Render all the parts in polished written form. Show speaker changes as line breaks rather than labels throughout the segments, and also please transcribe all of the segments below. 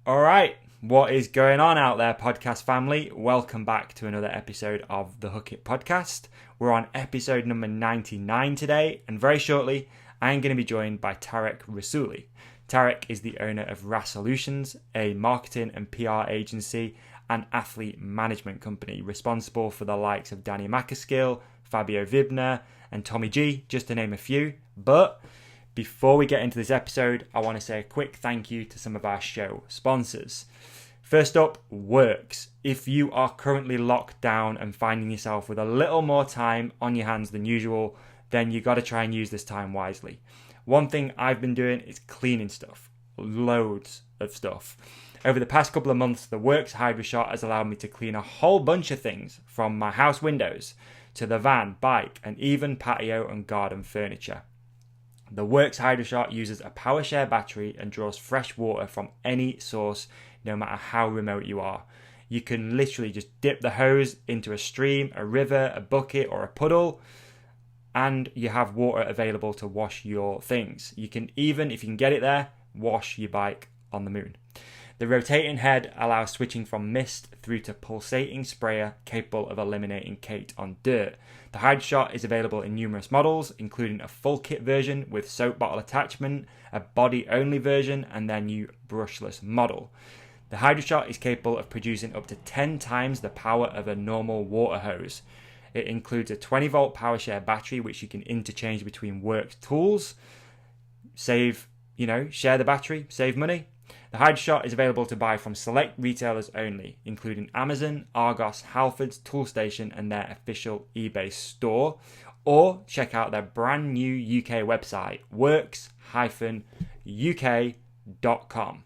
All right, what is going on out there, podcast family? Welcome back to another episode of the Hook It podcast. We're on episode number 99 today, and very shortly, I'm going to be joined by Tarek Rasouli. Tarek is the owner of Rasoulution, a marketing and PR agency and athlete management company responsible for the likes of Danny Macaskill, Fabio Wibmer, and Tommy G, just to name a few. But before we get into this episode, I want to say a quick thank you to some of our show sponsors. First up, Works. If you are currently locked down and finding yourself with a little more time on your hands than usual, then you got to try and use this time wisely. One thing I've been doing is cleaning stuff. Loads of stuff. Over the past couple of months, the Works Hydro Shot has allowed me to clean a whole bunch of things, from my house windows to the van, bike, and even patio and garden furniture. The Works Hydro Shot uses a PowerShare battery and draws fresh water from any source, no matter how remote you are. You can literally just dip the hose into a stream, a river, a bucket, or a puddle, and you have water available to wash your things. You can even, if you can get it there, wash your bike on the moon. The rotating head allows switching from mist through to pulsating sprayer capable of eliminating cake on dirt. The Hydro Shot is available in numerous models, including a full kit version with soap bottle attachment, a body-only version, and their new brushless model. The Hydro Shot is capable of producing up to 10 times the power of a normal water hose. It includes a 20-volt PowerShare battery, which you can interchange between Works tools. Share the battery, save money. The Hydro Shot is available to buy from select retailers only, including Amazon, Argos, Halfords, Toolstation, and their official eBay store. Or check out their brand new UK website, works-uk.com.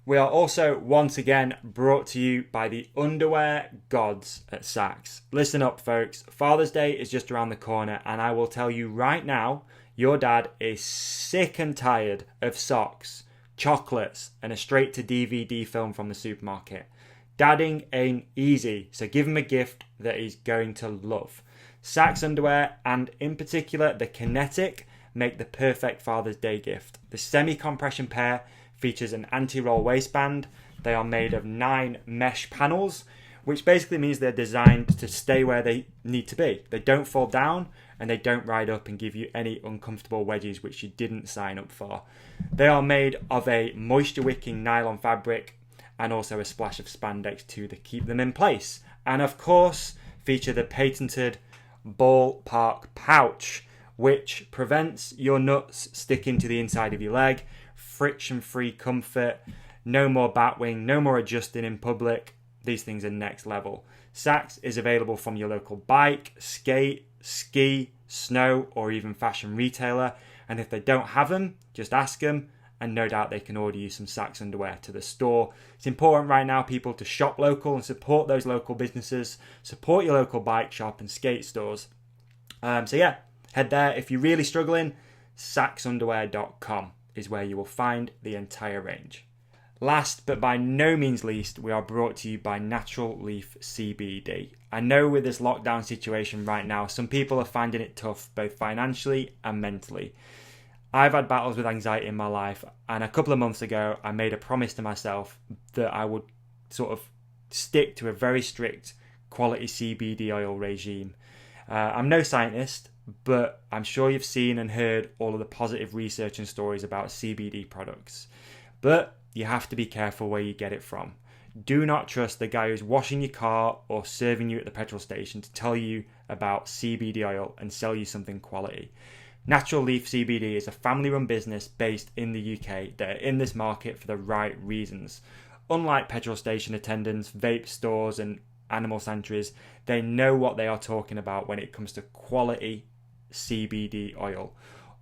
We are also once again brought to you by the underwear gods at Saks. Listen up, folks. Father's Day is just around the corner, and I will tell you right now, your dad is sick and tired of socks, chocolates, and a straight-to-DVD film from the supermarket. Dadding ain't easy, so give him a gift that he's going to love. Saks underwear, and in particular the Kinetic, make the perfect Father's Day gift. The semi-compression pair features an anti-roll waistband. They are made of 9 mesh panels, which basically means they're designed to stay where they need to be. They don't fall down, and they don't ride up and give you any uncomfortable wedges which you didn't sign up for. They are made of a moisture-wicking nylon fabric and also a splash of spandex too to keep them in place. And of course, feature the patented ballpark pouch, which prevents your nuts sticking to the inside of your leg. Friction-free comfort, no more batwing, no more adjusting in public. These things are next level. Saks is available from your local bike, skate, ski, snow, or even fashion retailer. And if they don't have them, just ask them, and no doubt they can order you some Saks underwear to the store. It's important right now, people, to shop local and support those local businesses. Support your local bike shop and skate stores. Head there. If you're really struggling, saksunderwear.com is where you will find the entire range. Last but by no means least, we are brought to you by Natural Leaf Cbd. I know with this lockdown situation right now, some people are finding it tough, both financially and mentally. I've had battles with anxiety in my life, and a couple of months ago, I made a promise to myself that I would sort of stick to a very strict quality CBD oil regime. I'm no scientist, but I'm sure you've seen and heard all of the positive research and stories about CBD products. But you have to be careful where you get it from. Do not trust the guy who's washing your car or serving you at the petrol station to tell you about CBD oil and sell you something quality. Natural Leaf CBD is a family-run business based in the UK that are in this market for the right reasons. Unlike petrol station attendants, vape stores and animal sanctuaries, they know what they are talking about when it comes to quality CBD oil.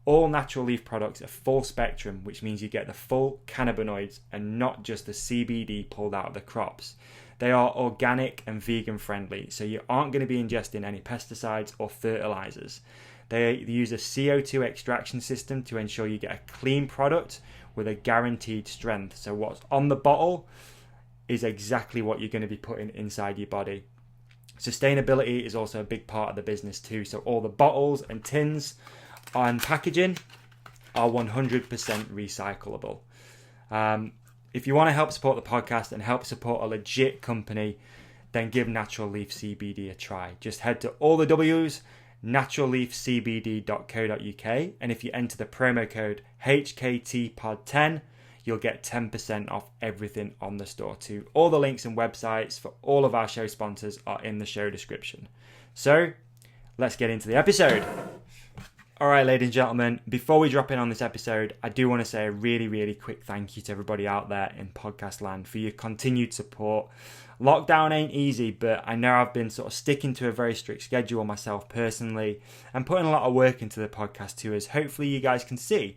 All Natural Leaf products are full spectrum, which means you get the full cannabinoids and not just the CBD pulled out of the crops. They are organic and vegan friendly, so you aren't going to be ingesting any pesticides or fertilizers. They use a CO2 extraction system to ensure you get a clean product with a guaranteed strength. So what's on the bottle is exactly what you're going to be putting inside your body. Sustainability is also a big part of the business too. So all the bottles and tins and packaging are 100% recyclable. if you want to help support the podcast and help support a legit company, then give Natural Leaf CBD a try. Just head to all the W's, naturalleafcbd.co.uk, and if you enter the promo code HKTPod10, you'll get 10% off everything on the store too. All the links and websites for all of our show sponsors are in the show description. So, let's get into the episode. All right, ladies and gentlemen, before we drop in on this episode, I do want to say a really, really quick thank you to everybody out there in podcast land for your continued support. Lockdown ain't easy, but I know I've been sort of sticking to a very strict schedule myself personally and putting a lot of work into the podcast too, as hopefully you guys can see.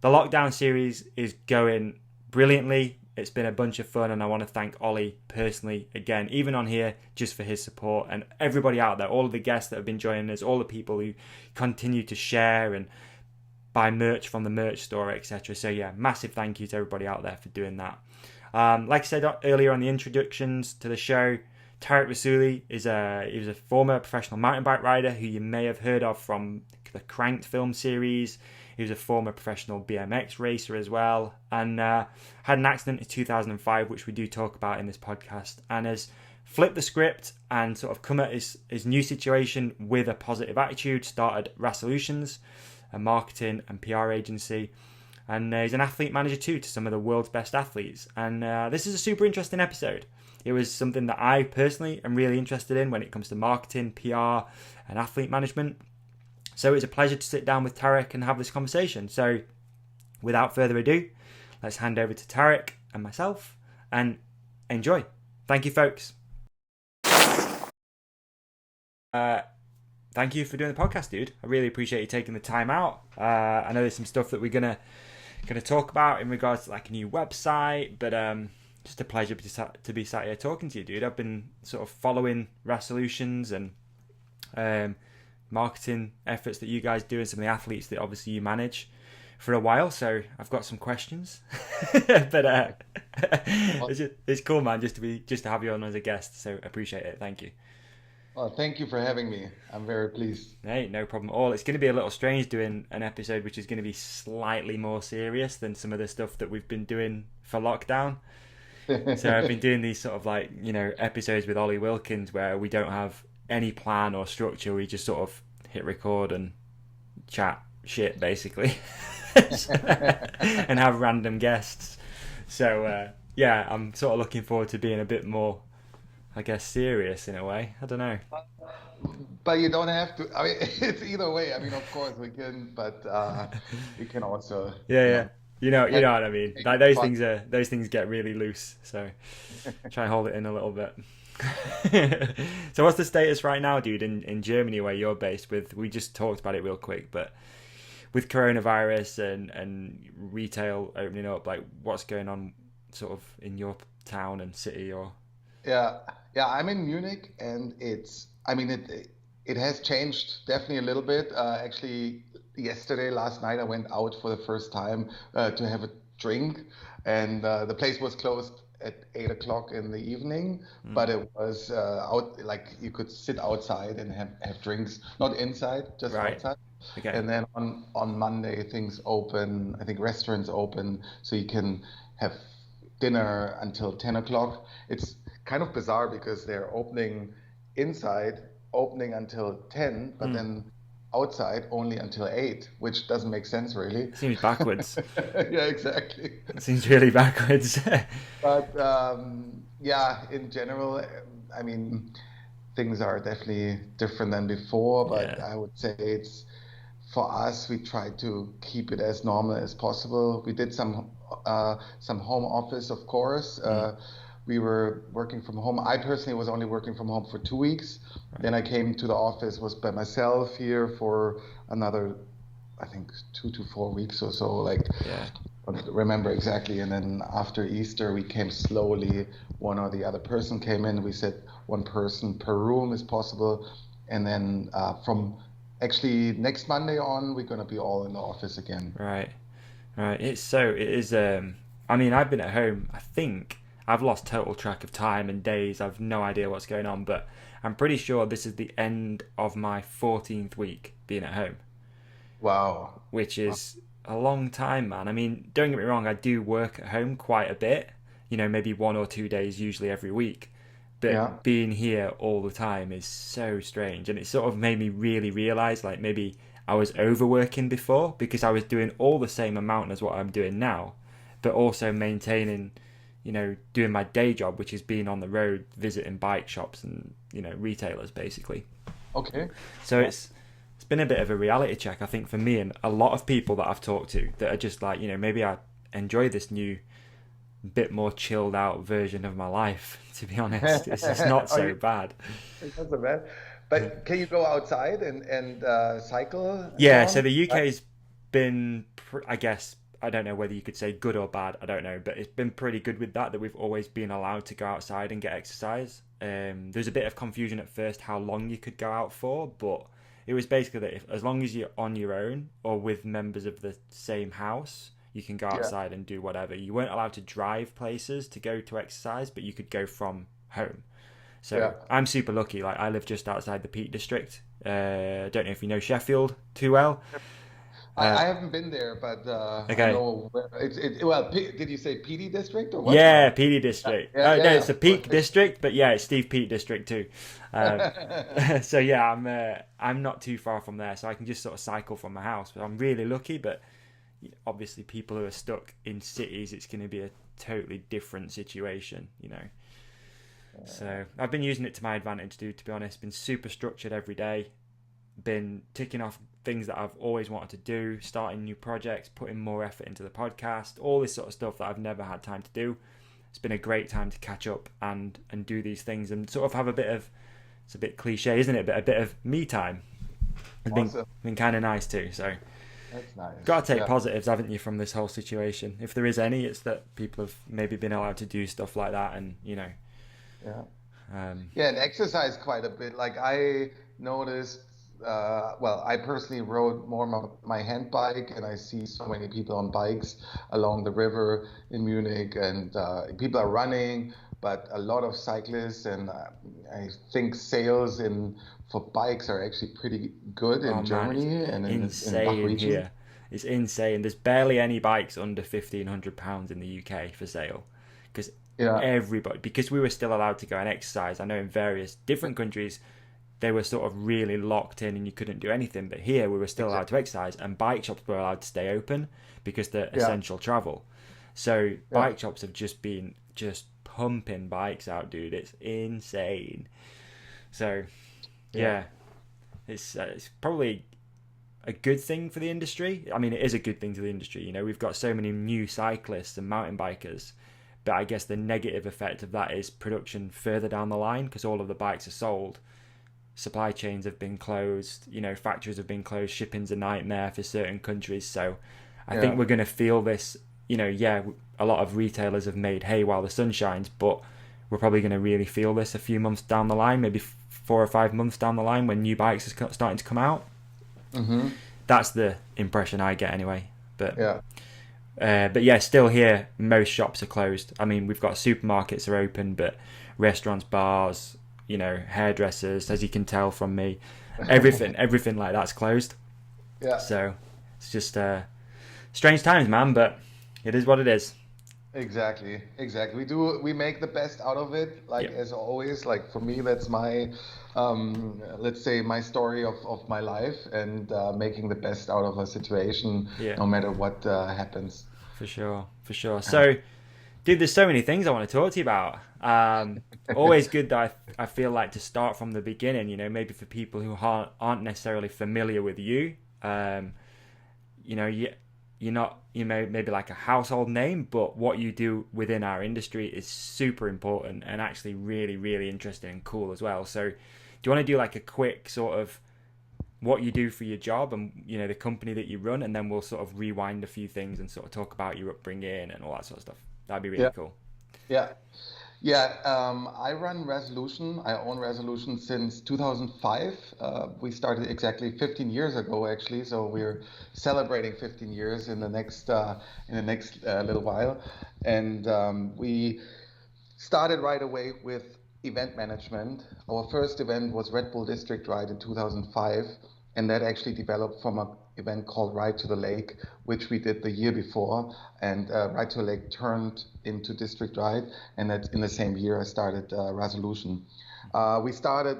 The lockdown series is going brilliantly. It's been a bunch of fun, and I want to thank Ollie personally again, even on here, just for his support, and everybody out there, all of the guests that have been joining us, all the people who continue to share and buy merch from the merch store, etc. So yeah, massive thank you to everybody out there for doing that. Like I said earlier on the introductions to the show, Tarek Rasouli he was a former professional mountain bike rider who you may have heard of from the Cranked film series. He was a former professional BMX racer as well, and had an accident in 2005, which we do talk about in this podcast, and has flipped the script and sort of come at his new situation with a positive attitude, started Rasoulutions, a marketing and PR agency, and he's an athlete manager too to some of the world's best athletes. And this is a super interesting episode. It was something that I personally am really interested in when it comes to marketing, PR, and athlete management. So it's a pleasure to sit down with Tarek and have this conversation. So without further ado, let's hand over to Tarek and myself and enjoy. Thank you, folks. Thank you for doing the podcast, dude. I really appreciate you taking the time out. I know there's some stuff that we're gonna talk about in regards to like a new website, but just a pleasure to be sat here talking to you, dude. I've been sort of following Rasoulutions and marketing efforts that you guys do and some of the athletes that obviously you manage for a while, so I've got some questions. But it's cool, man, just to have you on as a guest, so appreciate it. Thank you.
Well, thank you for having me. I'm very pleased.
Hey, no problem at all. It's going to be a little strange doing an episode which is going to be slightly more serious than some of the stuff that we've been doing for lockdown. So I've been doing these sort of like, episodes with Ollie Wilkins where we don't have any plan or structure. We just sort of hit record and chat shit basically and have random guests. So yeah, I'm sort of looking forward to being a bit more, I guess, serious in a way. I don't know.
But you don't have to. I mean, it's either way. I mean, of course we can, but we can also.
Yeah. You know what I mean. Like those things get really loose. So try and hold it in a little bit. So what's the status right now, dude, in Germany where you're based? We just talked about it real quick, but with coronavirus and retail opening up, like what's going on sort of in your town and city or?
Yeah. I'm in Munich, and it has changed definitely a little bit. Actually, last night, I went out for the first time to have a drink, and the place was closed at 8 o'clock in the evening, but it was out, like you could sit outside and have drinks, not inside, just
Right.
outside.
Okay.
And then on Monday things open. I think restaurants open, so you can have dinner until 10 o'clock. It's kind of bizarre because they're opening until 10, but then outside only until 8, which doesn't make sense really.
It seems backwards.
Yeah, exactly.
It seems really backwards.
But yeah, in general, I mean, things are definitely different than before, but
Yeah.
I would say it's, for us, we try to keep it as normal as possible. We did some home office, of course. We were working from home. I personally was only working from home for 2 weeks. Then I came to the office, was by myself here for another, I think, 2 to 4 weeks or so. Like,
Yeah.
I don't remember exactly. And then after Easter, we came slowly. One or the other person came in. We said one person per room is possible. And then from actually next Monday on, we're going to be all in the office again.
Right. It is. I mean, I've been at home. I think I've lost total track of time and days. I've no idea what's going on, but I'm pretty sure this is the end of my 14th week being at home.
Wow.
Which is a long time, man. I mean, don't get me wrong, I do work at home quite a bit, maybe 1 or 2 days, usually every week.
Yeah.
But being here all the time is so strange. And it sort of made me really realize, like, maybe I was overworking before because I was doing all the same amount as what I'm doing now, but also maintaining, doing my day job, which is being on the road, visiting bike shops and, retailers basically.
Okay.
So
Yeah.
it's been a bit of a reality check, I think, for me and a lot of people that I've talked to that are just like, maybe I enjoy this new, bit more chilled out version of my life. To be honest, it's not so bad.
It's not so bad. But can you go outside and cycle
Yeah, so
around?
the UK's been, I guess, I don't know whether you could say good or bad, I don't know, but it's been pretty good with that we've always been allowed to go outside and get exercise. There's a bit of confusion at first how long you could go out for, but it was basically that as long as you're on your own or with members of the same house, you can go
Yeah.
outside and do whatever. You weren't allowed to drive places to go to exercise, but you could go from home. So
Yeah.
I'm super lucky. Like I live just outside the Peak District. I don't know if you know Sheffield too well. Uh,
I haven't been there, but I
okay.
know where well, did you say PD district or what?
Yeah,
No.
PD
Yeah,
District.
yeah,
Oh
yeah,
no,
yeah,
it's the
of course.
Peak District, but yeah, it's Steve Peak District too. Um, so yeah, I'm not too far from there, so I can just sort of cycle from my house. But I'm really lucky. But obviously, people who are stuck in cities, it's going to be a totally different situation. So I've been using it to my advantage, dude. To be honest, been super structured every day. Been ticking off things that I've always wanted to do, starting new projects, putting more effort into the podcast, all this sort of stuff that I've never had time to do. It's been a great time to catch up and do these things and sort of have a bit of, it's a bit cliche, isn't it? But a bit of me time. It's
Awesome.
been kind of nice too. So
That's nice.
got to take
Yeah.
positives, haven't you, from this whole situation? If there is any, it's that people have maybe been allowed to do stuff like that, and
Yeah.
um,
Yeah, and exercise quite a bit. Like I noticed, well, I personally rode more my hand bike, and I see so many people on bikes along the river in Munich, and people are running, but a lot of cyclists, and I think sales in for bikes are actually pretty good
oh
in
man, it's
Germany and in DACH
insane
region.
here. It's insane. There's barely any bikes under £1,500 in the UK for sale, because
Yeah,
everybody, because we were still allowed to go and exercise. I know in various different countries they were sort of really locked in and you couldn't do anything, but here we were still allowed to
exactly.
exercise and bike shops were allowed to stay open because they're
Yeah,
essential travel. So
yeah,
bike shops have just been just pumping bikes out, dude. It's insane. So
yeah,
yeah, it's probably a good thing for the industry. I mean, it is a good thing to the industry. We've got so many new cyclists and mountain bikers, but I guess the negative effect of that is production further down the line because all of the bikes are sold. Supply chains have been closed. Factories have been closed. Shipping's a nightmare for certain countries. So I think
yeah.
we're going to feel this. Yeah, a lot of retailers have made hay while the sun shines, but we're probably going to really feel this a few months down the line, maybe 4 or 5 months down the line when new bikes are starting to come out.
Mm-hmm.
That's the impression I get anyway. But
Yeah.
but yeah, still here, most shops are closed. I mean, we've got supermarkets are open, but restaurants, bars, hairdressers, as you can tell from me, everything like that's closed.
Yeah.
So it's just strange times, man. But it is what it is.
Exactly, exactly. We make the best out of it, like
Yep.
as always. Like for me, that's my, let's say my story of my life and making the best out of a situation,
Yeah,
no matter what happens.
for sure, for sure. So, dude, there's so many things I want to talk to you about. Always good that I feel like to start from the beginning. Maybe for people who aren't necessarily familiar with you. You you're not maybe like a household name, but what you do within our industry is super important and actually really really interesting and cool as well. So do you want to do like a quick sort of what you do for your job and the company that you run, and then we'll sort of rewind a few things and sort of talk about your upbringing and all that sort of stuff. That'd be really
Yeah,
cool.
yeah. Yeah, I run Resolution. I own Resolution since 2005. We started exactly 15 years ago, actually. So we're celebrating 15 years in the next little while, and we started right away with event management. Our first event was RedBull District Ride in 2005, and that actually developed from a event called Ride to the Lake, which we did the year before, and Ride to the Lake turned into District Ride, and that in the same year I started Rasoulution. We started,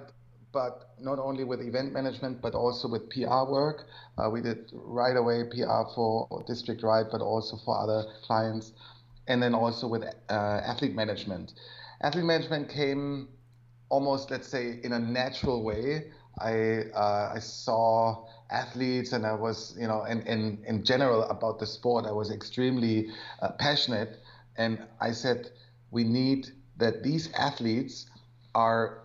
but not only with event management, but also with PR work. We did right away PR for District Ride, but also for other clients, and then also with athlete management. Athlete management came almost, let's say, in a natural way. I saw athletes, and I was, and in general about the sport, I was extremely passionate, and I said we need that these athletes are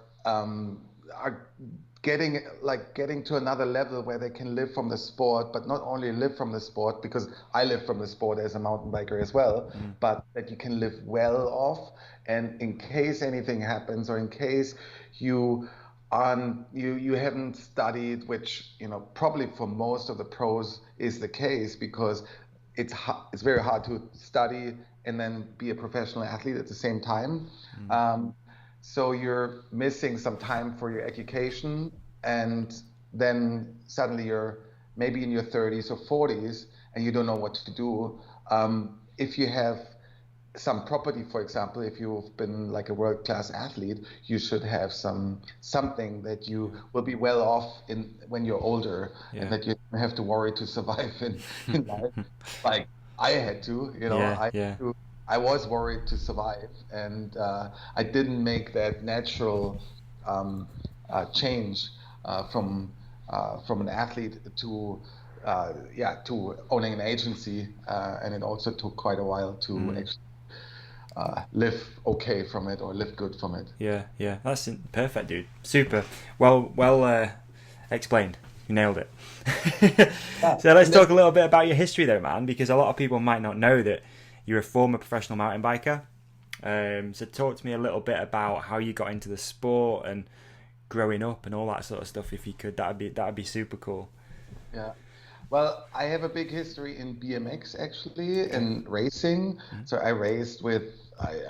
getting to another level where they can live from the sport, but not only live from the sport, because I live from the sport as a mountain biker as well, but that you can live well off, and in case anything happens, or in case you haven't studied, which probably for most of the pros is the case, because it's very hard to study and then be a professional athlete at the same time. So you're missing some time for your education, and then suddenly you're maybe in your 30s or 40s and you don't know what to do. If you have some property, for example, if you've been like a world-class athlete, you should have something that you will be well off when you're older, and that you don't have to worry to survive in life. Like I had to, I was worried to survive, and I didn't make that natural change from an athlete to owning an agency, and it also took quite a while to actually live okay from it, or live good from it.
Yeah, that's perfect, dude. Super. Well explained. You nailed it. So let's talk a little bit about your history there, man, because a lot of people might not know that you're a former professional mountain biker. So talk to me a little bit about how you got into the sport and growing up and all that sort of stuff, if you could. That'd be super cool.
Yeah. Well, I have a big history in BMX, actually, in racing. So I raced with,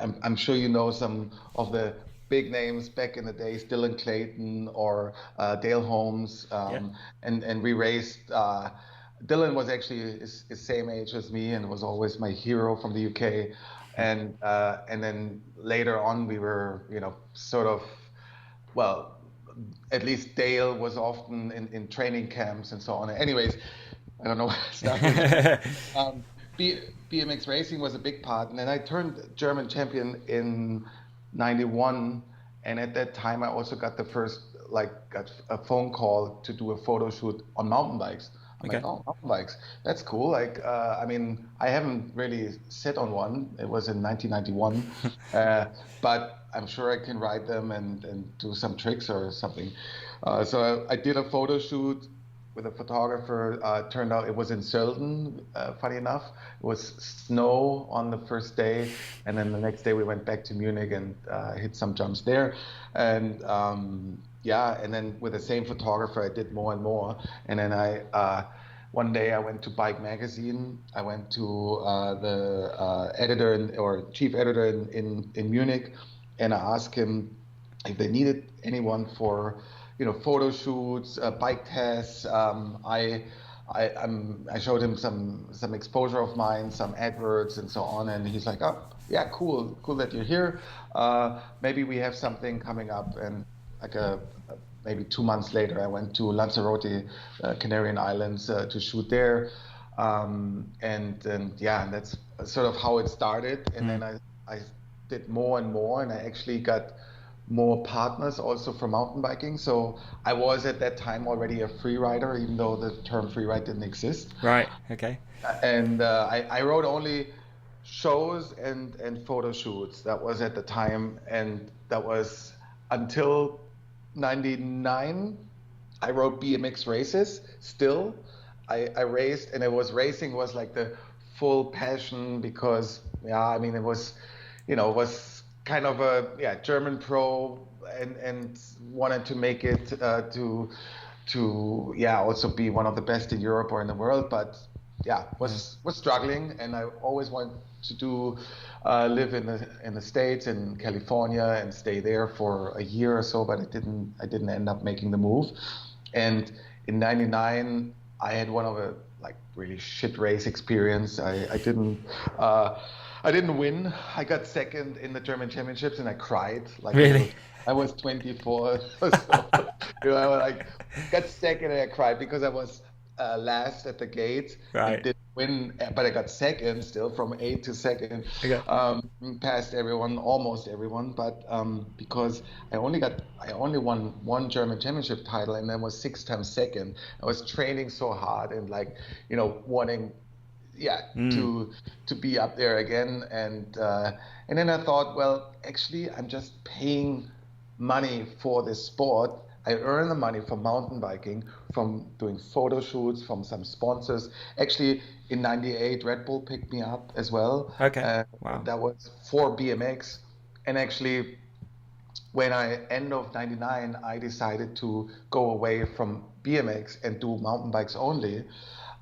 I'm sure you know some of the big names back in the days, Dylan Clayton or Dale Holmes, and we raced. Dylan was actually his same age as me, and was always my hero from the UK. And then later on, we were, sort of, well, at least Dale was often in training camps and so on. Anyways, I don't know where I started. BMX racing was a big part, and then I turned German champion in '91, and at that time I also got got a phone call to do a photo shoot on mountain bikes. I'm like, oh, mountain bikes, that's cool. Like, I mean, I haven't really sit on one. It was in 1991, but I'm sure I can ride them and do some tricks or something. So I did a photo shoot with a photographer. Turned out it was in Sölden, funny enough. It was snow on the first day, and then the next day we went back to Munich and hit some jumps there. And and then with the same photographer, I did more and more. And then one day I went to Bike Magazine. I went to the editor or chief editor in Munich, and I asked him if they needed anyone for photo shoots, bike tests. I showed him some exposure of mine, some adverts and so on, and he's like, oh yeah, cool that you're here. Maybe we have something coming up. And maybe 2 months later, I went to Lanzarote, Canarian Islands, to shoot there. And that's sort of how it started. And then I did more and more, and I actually got more partners also for mountain biking. So I was at that time already a free rider, even though the term free ride didn't exist.
Right. Okay.
And I rode only shows and photo shoots. That was at the time, and that was until '99. I rode BMX races still. I raced, and racing was like the full passion, because it was kind of a German pro, and wanted to make it to also be one of the best in Europe or in the world, but was struggling, and I always wanted to do live in the States, in California, and stay there for a year or so, but I didn't end up making the move. And in '99 I had one of a like really shit race experience. Uh, I didn't win. I got second in the German championships, and I cried like
Really?
I was 24. So I was like got second and I cried because I was last at the gate and
Right.
didn't win, but I got second still from eighth to second,
Okay.
past everyone, almost everyone. But because I only won one German championship title and then was 6 times second. I was training so hard and like, wanting, yeah,
Mm.
to be up there again. And then I thought, well, actually, I'm just paying money for this sport. I earn the money from mountain biking, from doing photo shoots, from some sponsors. Actually, in '98, Red Bull picked me up as well.
Okay. Wow.
That was for BMX. And actually, when I end of '99, I decided to go away from BMX and do mountain bikes only.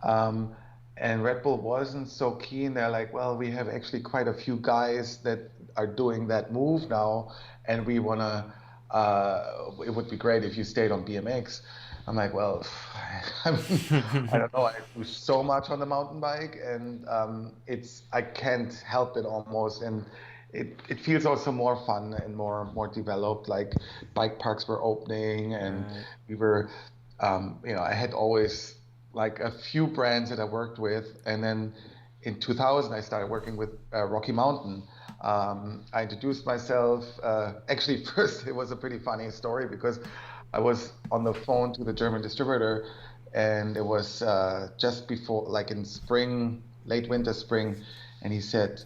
Um, and Red Bull wasn't so keen. They're like, well, we have actually quite a few guys that are doing that move now, and we wanna. It would be great if you stayed on BMX. I'm like, well, I mean, I don't know. I do so much on the mountain bike, and I can't help it almost, and it feels also more fun and more developed. Like bike parks were opening, and
Right.
we were, I had always like a few brands that I worked with, and then in 2000 I started working with Rocky Mountain. I introduced myself. Actually, first it was a pretty funny story because I was on the phone to the German distributor, and it was just before, like in spring, late winter, spring, and he said,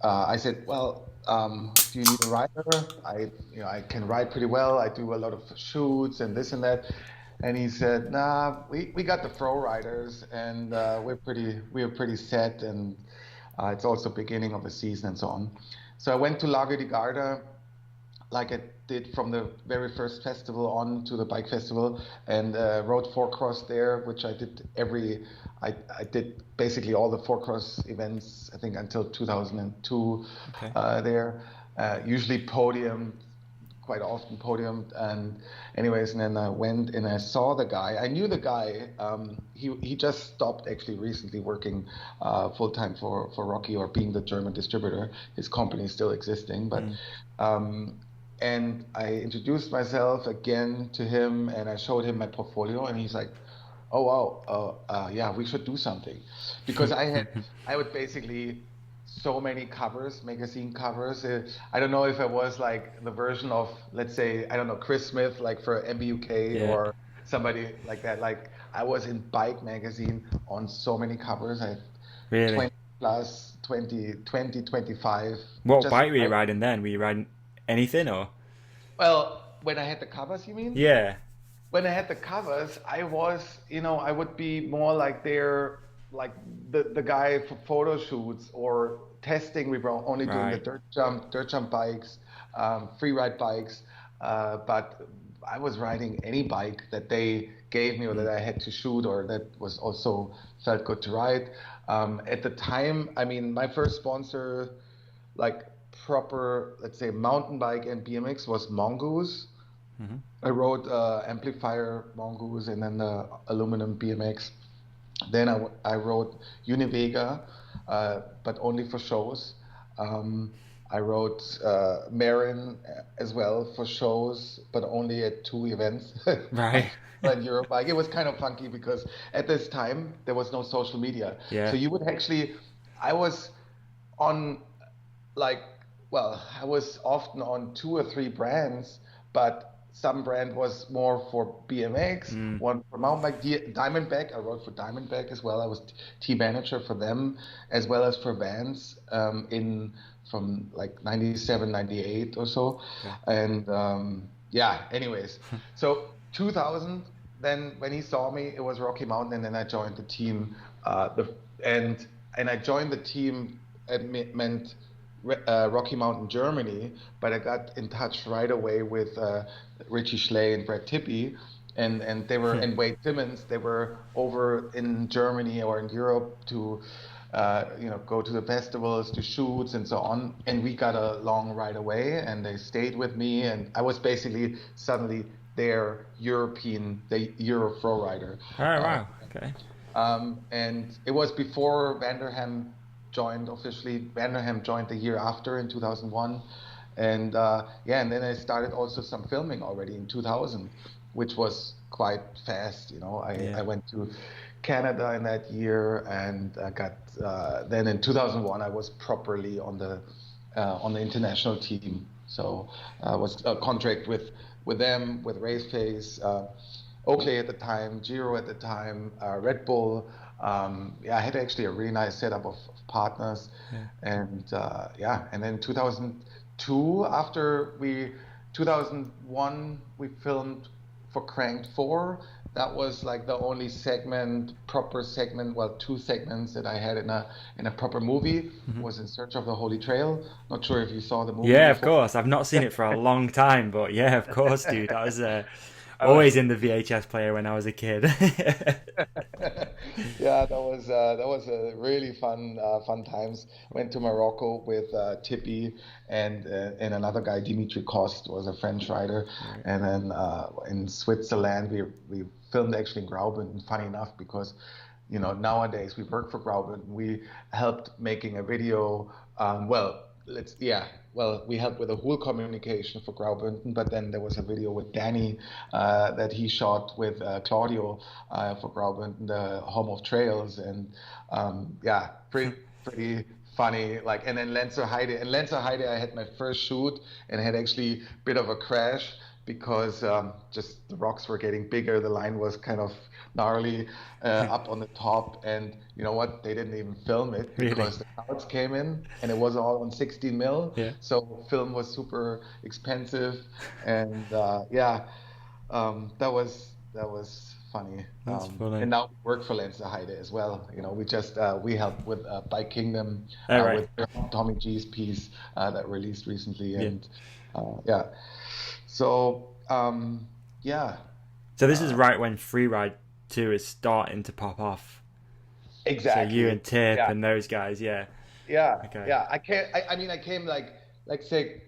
I said, well, do you need a rider? I can ride pretty well. I do a lot of shoots and this and that. And he said, nah, we got the pro riders, and we're pretty set, and it's also beginning of the season and so on. So I went to Lago di Garda, like I did from the very first festival on to the bike festival, and rode four cross there, which I did I did basically all the four cross events, I think until 2002
Okay.
there. Usually podium, quite often podium. And anyways, and then I went and I saw the guy. I knew the guy. He just stopped actually recently working full time for Rocky, or being the German distributor. His company is still existing, but
Mm.
um, and I introduced myself again to him, and I showed him my portfolio, and he's like, "Oh wow, yeah, we should do something," because I would basically so many covers, magazine covers. I don't know if it was like the version of, let's say, I don't know, Chris Smith, like for MBUK
Yeah.
or somebody like that. Like I was in Bike magazine on so many covers. I had
Really.
20 plus, 25.
What
Just
bike were you riding then? Were you riding anything or?
well, when I had the covers, you mean?
Yeah.
When I had the covers, I was, I would be more like like the guy for photo shoots or testing. We were only doing the
Right.
dirt jump bikes, free ride bikes, but I was riding any bike that they gave me or that
Mm.
I had to shoot or that was also felt good to ride. At the time, I mean, my first sponsor, like proper, let's say, mountain bike and BMX was Mongoose.
Hmm.
I rode amplifier Mongoose and then the aluminum BMX. Then I rode Univega, but only for shows. Um, I rode Marin as well for shows, but only at two events.
Right.
In Europe, like it was kind of funky because at this time there was no social media, so
Yeah.
you would actually, I was on like, well, I was often on two or three brands, but some brand was more for BMX,
Mm.
one for mountain bike. Diamondback, I wrote for Diamondback as well. I was team manager for them as well as for Vans in from like 97, 98 or so.
Okay.
And yeah, anyways, so 2000, then when he saw me, it was Rocky Mountain, and then I joined the team. And I joined the team. It meant Rocky Mountain, Germany, but I got in touch right away with Richie Schley and Brett Tippy, and they were and Wade Simmons. They were over in Germany or in Europe to, go to the festivals, to shoots, and so on. And we got along right away, and they stayed with me, and I was basically suddenly their the Euro Pro rider.
Oh
Uh,
wow. Okay.
And it was before Vanderham joined officially. Vanderham joined the year after in 2001. And and then I started also some filming already in 2000, which was quite fast. I went to Canada in that year and then in 2001 I was properly on the international team. So I was a contract with them, with Raceface, Oakley at the time, Giro at the time, Red Bull. I had actually a really nice setup of partners. And and then 2002, 2001, we filmed for Cranked 4. That was like the only proper segment, well, 2 segments that I had in a proper movie. Was In Search of the Holy Trail. Not sure if you saw the movie.
Yeah,
before.
of course. I've not seen it for a long time, but yeah, of course, dude. That was always in the VHS player when I was a kid.
Yeah, that was a really fun times. Went to Morocco with Tippy and another guy, Dimitri Kost, was a French rider, and then in Switzerland we filmed actually in Graubünden. Funny enough, because nowadays we work for Graubünden. We helped making a video. We helped with the whole communication for Graubünden, but then there was a video with Danny that he shot with Claudio for Graubünden, the home of trails, and pretty funny. And then Lenzer Heide, I had my first shoot and had actually a bit of a crash because just the rocks were getting bigger. The line was kind of gnarly up on the top, and you know what? They didn't even film it because the crowds came in, and it was all on 16 mil.
Yeah.
So film was super expensive, and that was funny.
That's funny.
And now we work for Lenzer Heide as well. We just we helped with Bike Kingdom with Tommy G's piece that released recently, and So
So this is right when Freeride 2 is starting to pop off.
Exactly.
So you and Tip and those guys,
Yeah.
Okay.
Yeah. I came say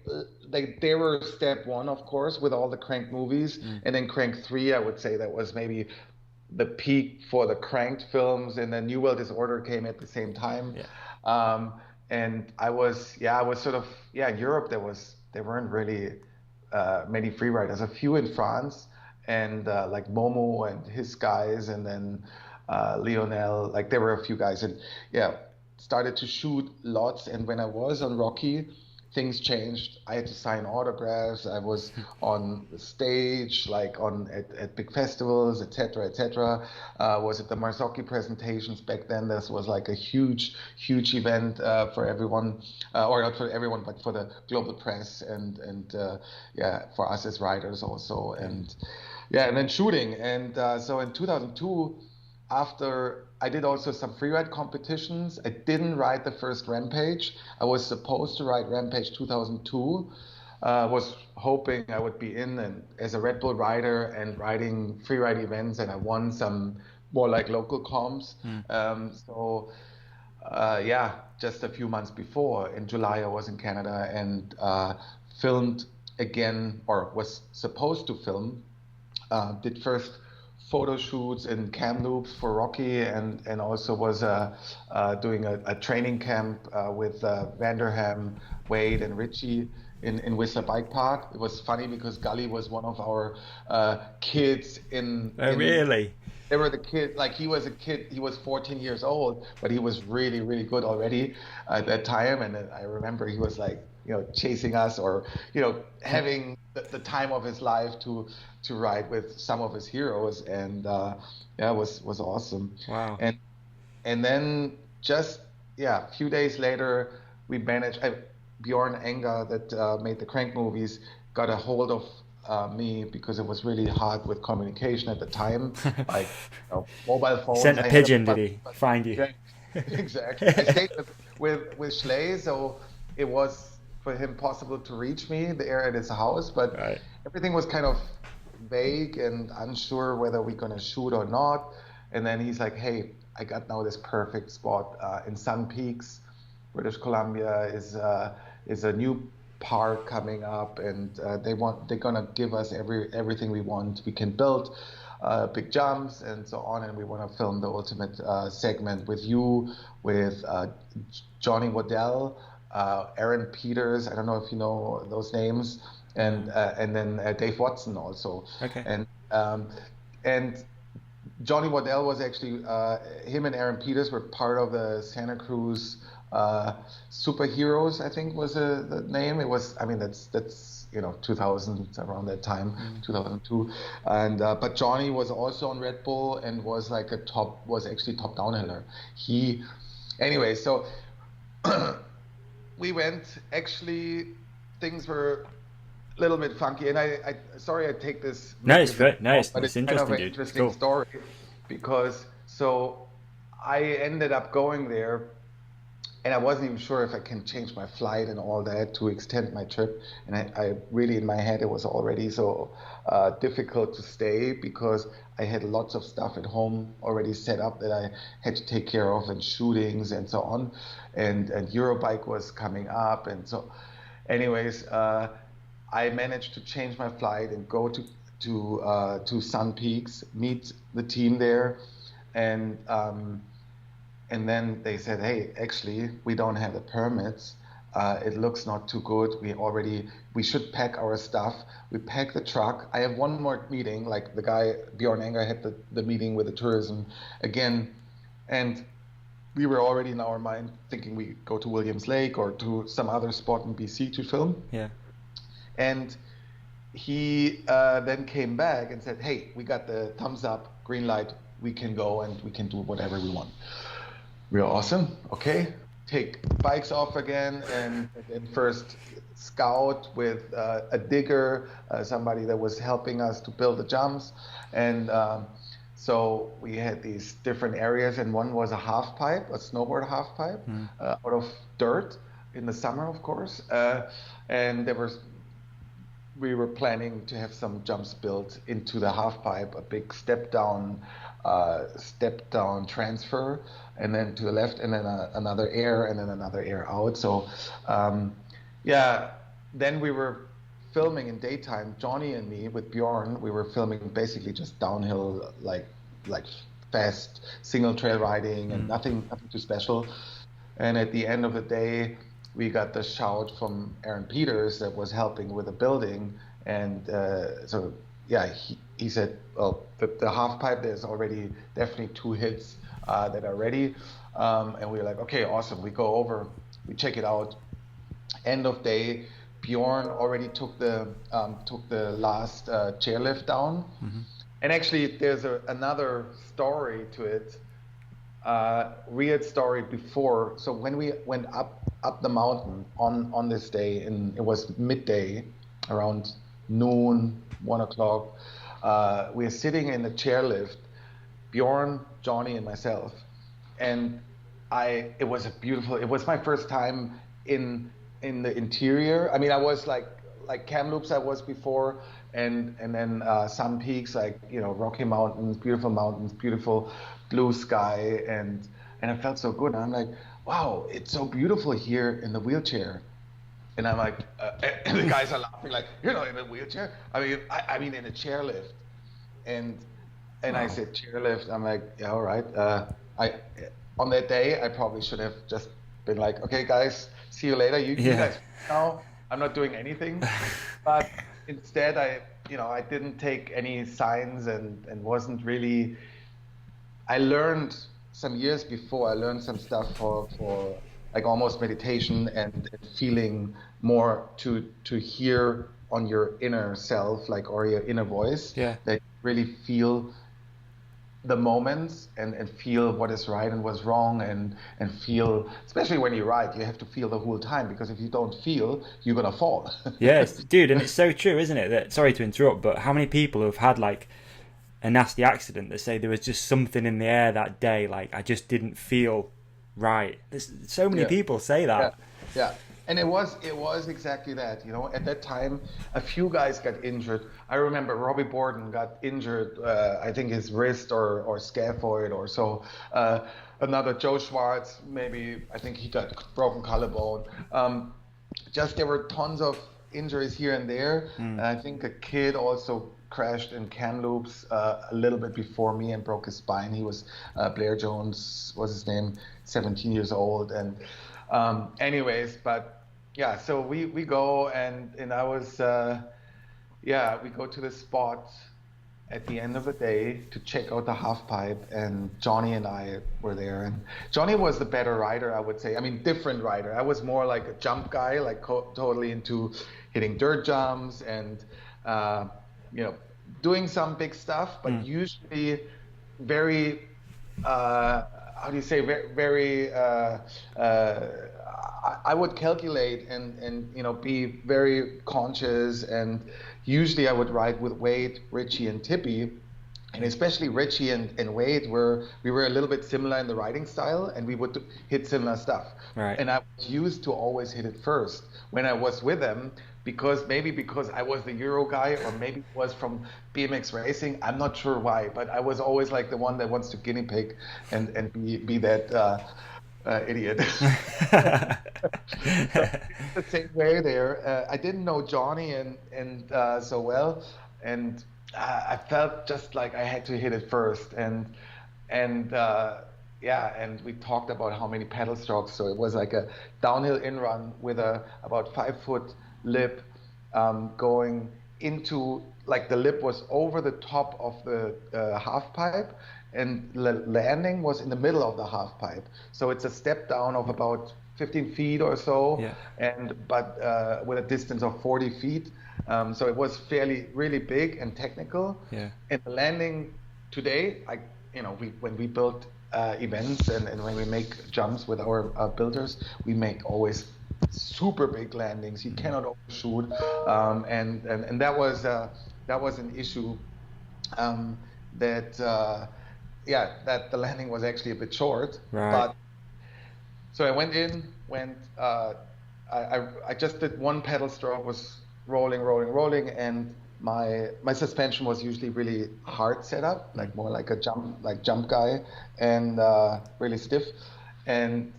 they were step 1, of course, with all the Crank movies, and then Crank 3. I would say that was maybe the peak for the Cranked films, and then New World Disorder came at the same time.
Yeah.
And I was sort of in Europe. There weren't really many freeriders, a few in France, and like Momo and his guys, and then Lionel, there were a few guys, and started to shoot lots. And when I was on Rocky, things changed. I had to sign autographs. I was on the stage, at big festivals, etc., etc. Was at the Marzocchi presentations back then. This was like a huge event for everyone, or not for everyone, but for the global press and for us as riders also. And then shooting. And so in 2002, after I did also some freeride competitions. I didn't ride the first Rampage. I was supposed to ride Rampage 2002. Was hoping I would be in and as a Red Bull rider and riding freeride events, and I won some more local comps. Just a few months before, in July, I was in Canada and filmed again, or was supposed to film. Did first photo shoots in Kamloops for Rocky, and also was doing a training camp with Vanderham, Wade, and Richie in Whistler Bike Park. It was funny because Gully was one of our kids
really?
They were the kid, he was a kid, he was 14 years old, but he was really, really good already at that time. And I remember he was chasing us, or, having the time of his life to ride with some of his heroes. And it was awesome.
Wow.
And then just, a few days later, we managed, Bjorn Enger that made the Crank movies got a hold of me, because it was really hard with communication at the time, mobile phones.
Sent a pigeon, did he find you?
Yeah, exactly. I stayed with Schley, so it was for him possible to reach me there at his house, but everything was kind of vague and unsure whether we're going to shoot or not. And then he's like, hey, I got now this perfect spot in Sun Peaks, British Columbia, is a new park coming up, and they're gonna give us everything we want. We can build big jumps and so on. And we want to film the ultimate segment with you, with Johnny Waddell, Aaron Peters. I don't know if you know those names, and then Dave Watson also.
Okay.
And Johnny Waddell was actually him and Aaron Peters were part of the Santa Cruz Superheroes, I think was the name. It was, I mean, that's 2000, around that time, 2002. And but Johnny was also on Red Bull and was like was actually top downhiller. Anyway, so we went. Actually, things were a little bit funky, and I sorry I take this.
No, it's good. No, it's
interesting,
kind of an
interesting
cool
story, because so I ended up going there. And I wasn't even sure if I can change my flight and all that to extend my trip. And I really, in my head, it was already so difficult to stay, because I had lots of stuff at home already set up that I had to take care of, and shootings and so on. And Eurobike was coming up. And so anyways, I managed to change my flight and go to Sun Peaks, meet the team there. And then they said, hey, actually, we don't have the permits. It looks not too good. We should pack our stuff. We packed the truck. I have one more meeting, like the guy, Bjorn Enger, had the meeting with the tourism again. And we were already in our mind thinking we go to Williams Lake or to some other spot in BC to film.
Yeah.
And he then came back and said, hey, we got the thumbs up, green light. We can go and we can do whatever we want. We are awesome. Okay, take bikes off again, and then first scout with a digger, somebody that was helping us to build the jumps. And so we had these different areas, and one was a half pipe, a snowboard half pipe, out of dirt in the summer, of course. And we were planning to have some jumps built into the half pipe, a big step down transfer, and then to the left, and then another air, and then another air out. So then we were filming in daytime, Johnny and me with Bjorn. We were filming basically just downhill, like fast single trail riding, and nothing too special. And at the end of the day, we got the shout from Aaron Peters that was helping with the building, and he said, well, the half pipe, there's already definitely 2 hits that are ready. And we were like, okay, awesome. We go over, we check it out. End of day, Bjorn already took the last chairlift down. And actually, there's another story to it, weird story before. So when we went up the mountain on this day, and it was midday, around noon, 1 o'clock, we are sitting in the chairlift, Bjorn, Johnny, and myself. And it was my first time in the interior. I mean, I was like Kamloops I was before, and then Sun Peaks, Rocky Mountains, beautiful blue sky, and I felt so good. And I'm like, wow, it's so beautiful here in the wheelchair. And I'm like, and the guys are laughing, like, in a wheelchair? I mean in a chairlift. And I said, chairlift. I'm like, yeah, all right. On that day, I probably should have just been like, okay, guys, see you later. You guys now. I'm not doing anything. But instead, I didn't take any signs and wasn't really. I learned some years before. I learned some stuff for like almost meditation and feeling more to hear on your inner self, or your inner voice.
Yeah.
That really feel the moments and feel what is right and what's wrong, and feel, especially when you ride, you have to feel the whole time, because if you don't feel, you're gonna fall.
Yes, dude, and it's so true, isn't it? That, sorry to interrupt, but how many people have had like a nasty accident that say there was just something in the air that day, like I just didn't feel right. There's so many people say that.
Yeah. And it was exactly that. At that time, a few guys got injured. I remember Robbie Borden got injured, I think his wrist or scaphoid or so. Another Joe Schwartz, maybe, I think he got broken collarbone. There were tons of injuries here and there. And I think a kid also crashed in Kamloops a little bit before me and broke his spine. He was Blair Jones was his name, 17 years old. And anyways, but yeah, so we go and I was we go to the spot at the end of the day to check out the half pipe, and Johnny and I were there. And Johnny was the better rider, I would say. I mean, different rider. I was more like a jump guy, like totally into hitting dirt jumps and doing some big stuff, but usually very how do you say, very I would calculate and be very conscious, and usually I would ride with Wade, Richie, and Tippy, and especially Richie and Wade we were a little bit similar in the riding style, and we would hit similar stuff.
Right.
And I was used to always hit it first when I was with them, because I was the Euro guy, or maybe it was from BMX racing. I'm not sure why, but I was always like the one that wants to guinea pig and be that idiot. So it's the same way there. I didn't know Johnny and so well, and I felt just like I had to hit it first, and we talked about how many pedal strokes. So it was like a downhill in run with a about 5-foot lip, going into, like, the lip was over the top of the half pipe, and the landing was in the middle of the half pipe. So it's a step down of about 15 feet or so, but with a distance of 40 feet. So it was really big and technical.
Yeah.
And the landing today, when we build events and when we make jumps with our builders, we make always super big landings. You cannot overshoot, and that was an issue, that the landing was actually a bit short.
Right.
But so I went. I just did one pedal stroke, was rolling, and my suspension was usually really hard setup, like more like a jump guy, and really stiff. And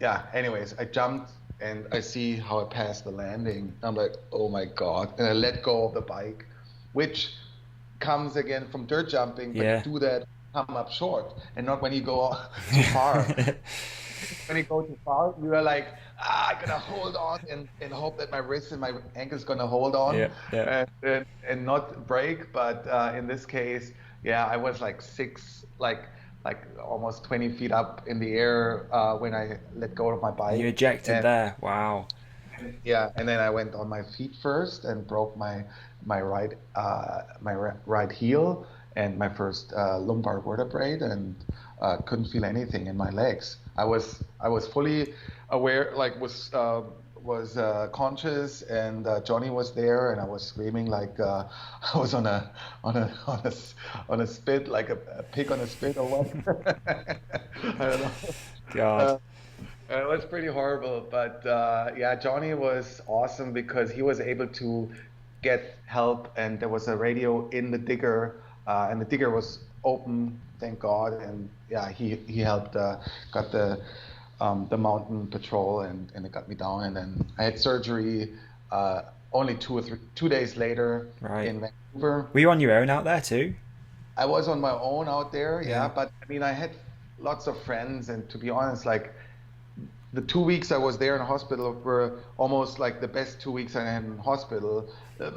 anyways, I jumped and I see how I passed the landing. I'm like, oh my God. And I let go of the bike, which comes again from dirt jumping, but you do that, come up short, and not when you go too far. When you go too far, you are like, I gotta hold on and hope that my wrist and my ankle's gonna hold on, and not break. But in this case, I was like like almost 20 feet up in the air when I let go of my bike.
You ejected there. Wow.
Yeah, and then I went on my feet first and broke my right heel and my first lumbar vertebrae, and couldn't feel anything in my legs. I was fully aware, like was conscious, and Johnny was there, and I was screaming like I was on a spit, like a pig on a spit or what. I don't know.
God.
It was pretty horrible, but Johnny was awesome because he was able to get help, and there was a radio in the digger, and the digger was open, thank God, and he helped, got the mountain patrol, and it got me down, and then I had surgery only 2 days later in Vancouver.
Were you on your own out there too?
I was on my own out there, but I mean, I had lots of friends, and to be honest, like, the 2 weeks I was there in hospital were almost like the best 2 weeks I had in hospital.